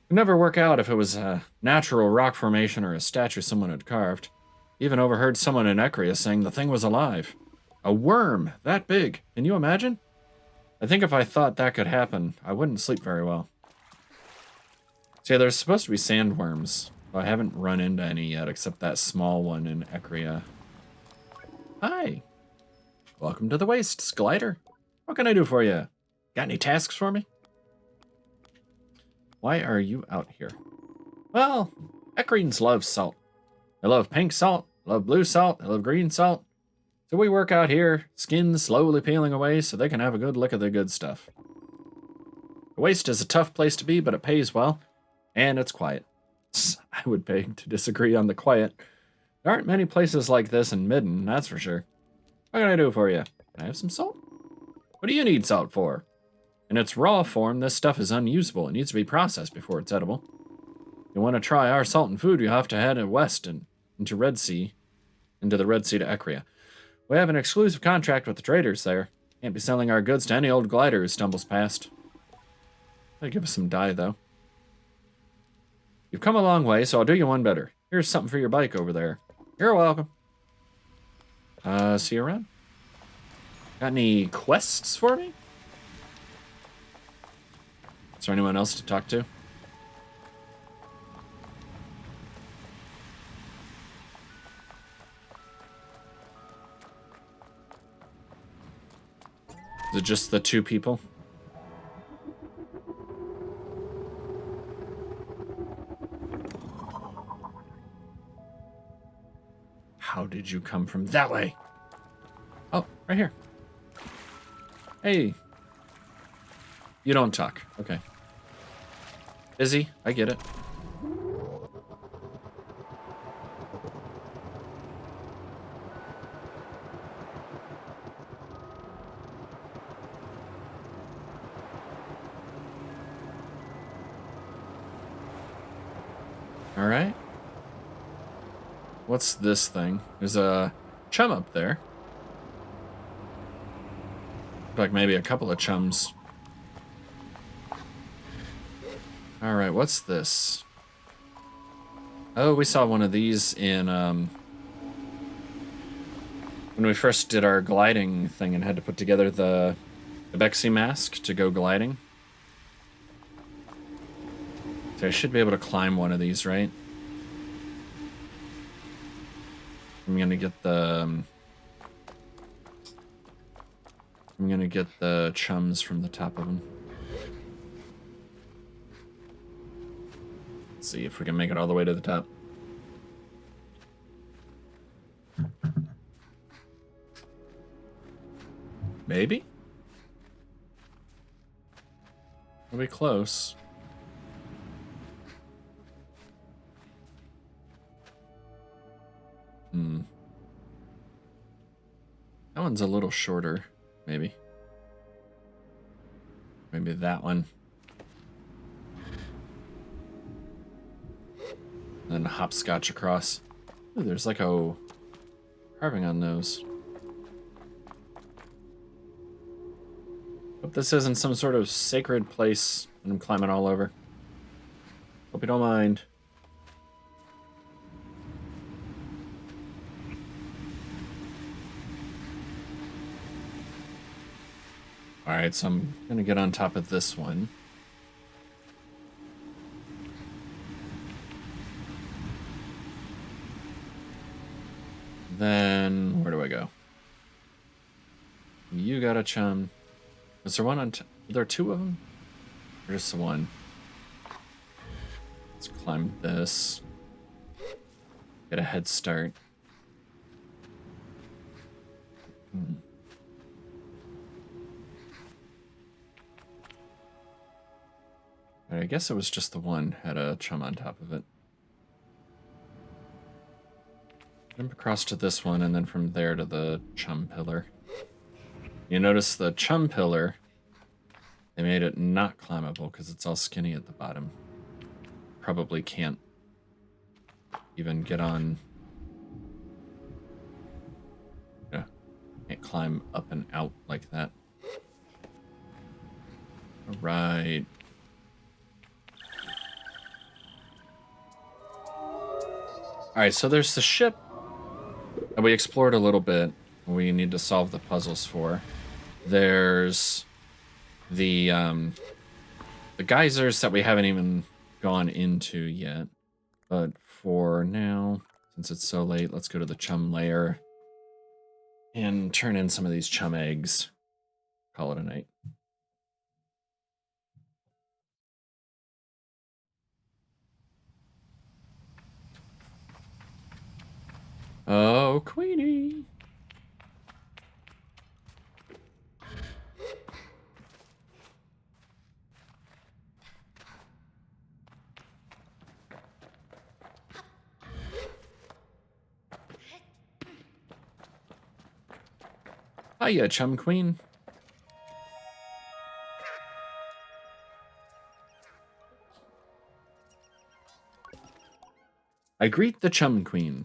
Could never work out if it was a natural rock formation or a statue someone had carved. Even overheard someone in Eccria saying the thing was alive. A worm that big. Can you imagine? I think if I thought that could happen, I wouldn't sleep very well. So yeah, there's supposed to be sandworms. I haven't run into any yet, except that small one in Eccria. Hi. Welcome to the Wastes, Glider. What can I do for you? Got any tasks for me? Why are you out here? Well, Ecrians love salt. They love pink salt, love blue salt, they love green salt. So we work out here, skin slowly peeling away so they can have a good look at the good stuff. The Waste is a tough place to be, but it pays well, and it's quiet. I would beg to disagree on the quiet. There aren't many places like this in Midden, that's for sure. What can I do for you? Can I have some salt? What do you need salt for? In its raw form, this stuff is unusable. It needs to be processed before it's edible. If you want to try our salt and food, you have to head west and into the Red Sea to Eccria. We have an exclusive contract with the traders there. Can't be selling our goods to any old glider who stumbles past. They give us some dye, though. You've come a long way, so I'll do you one better. Here's something for your bike over there. You're welcome. See you around. Got any quests for me? Is there anyone else to talk to? Is it just the two people? How did you come from that way? Oh, right here. Hey. You don't talk. Okay. Busy. I get it. All right. What's this thing? There's a chum up there. Look like maybe a couple of chums. All right, what's this? Oh, we saw one of these in when we first did our gliding thing and had to put together the Bexy mask to go gliding. So I should be able to climb one of these, right? I'm gonna get the chums from the top of them. Let's see if we can make it all the way to the top. Maybe? We'll be close. That one's a little shorter, maybe. Maybe that one. And then hopscotch across. Ooh, there's like a carving on those. Hope this isn't some sort of sacred place that I'm climbing all over. Hope you don't mind. Alright, so I'm gonna get on top of this one. Then, where do I go? You got a chum. Was there one on top? Are there two of them? Or just the one? Let's climb this. Get a head start. I guess it was just the one had a chum on top of it. Jump across to this one, and then from there to the chum pillar. You notice the chum pillar, they made it not climbable because it's all skinny at the bottom. Probably can't even get on. Yeah, can't climb up and out like that. All right. All right, so there's the ship that we explored a little bit. We need to solve the puzzles for. There's the geysers that we haven't even gone into yet. But for now, since it's so late, let's go to the chum layer and turn in some of these chum eggs. Call it a night. Oh, Queenie. Hiya, Chum Queen. I greet the Chum Queen.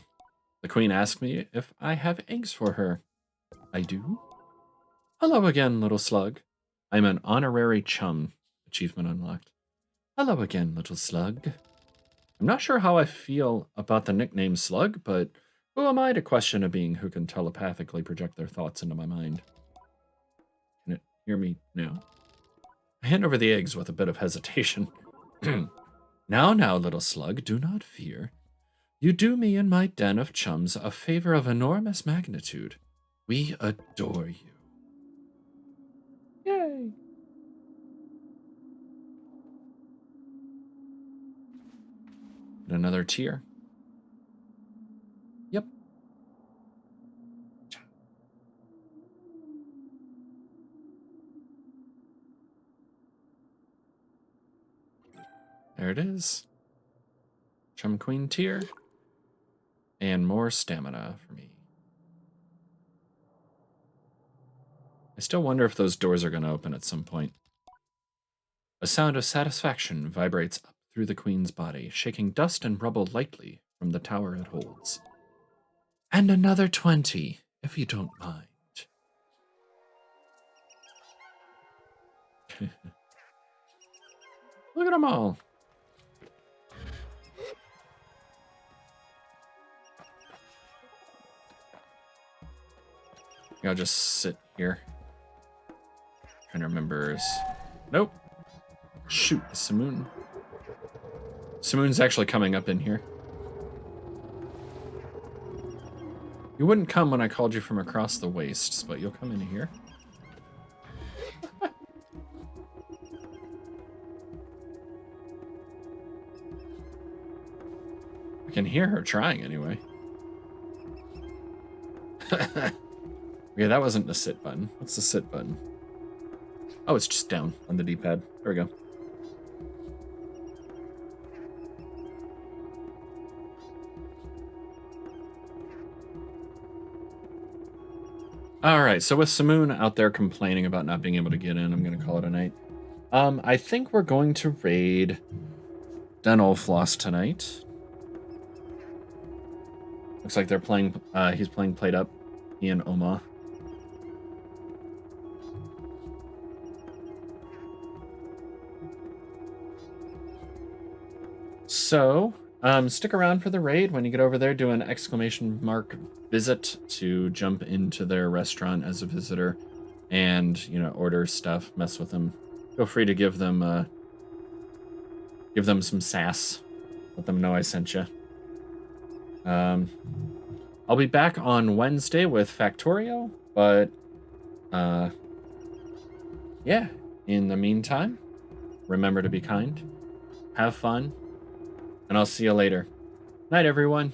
The Queen asked me if I have eggs for her. I do. Hello again, little slug. I'm an honorary chum. Achievement unlocked. Hello again, little slug. I'm not sure how I feel about the nickname Slug, but who am I to question a being who can telepathically project their thoughts into my mind? Can it hear me now? I hand over the eggs with a bit of hesitation. Now, little slug, do not fear. You do me and my den of chums a favor of enormous magnitude. We adore you. Yay! And another tier. Yep. There it is. Chum Queen tier. And more stamina for me. I still wonder if those doors are going to open at some point. A sound of satisfaction vibrates up through the Queen's body, shaking dust and rubble lightly from the tower it holds. And another 20, if you don't mind. Look at them all. I'll just sit here. Trying to remember. Nope. Shoot, Simoon. Simoon's actually coming up in here. You wouldn't come when I called you from across the wastes, but you'll come in here. I can hear her trying anyway. Okay, that wasn't the sit button. What's the sit button? Oh, it's just down on the D-pad. There we go. All right, so with Simoon out there complaining about not being able to get in, I'm going to call it a night. I think we're going to raid Denolfloss tonight. Looks like they're playing, he's playing Played Up, he and Oma. So, stick around for the raid. When you get over there, do an exclamation mark visit to jump into their restaurant as a visitor and, order stuff, mess with them. Feel free to give them some sass. Let them know I sent you. I'll be back on Wednesday with Factorio, but yeah, in the meantime, remember to be kind, have fun, and I'll see you later. Night, everyone.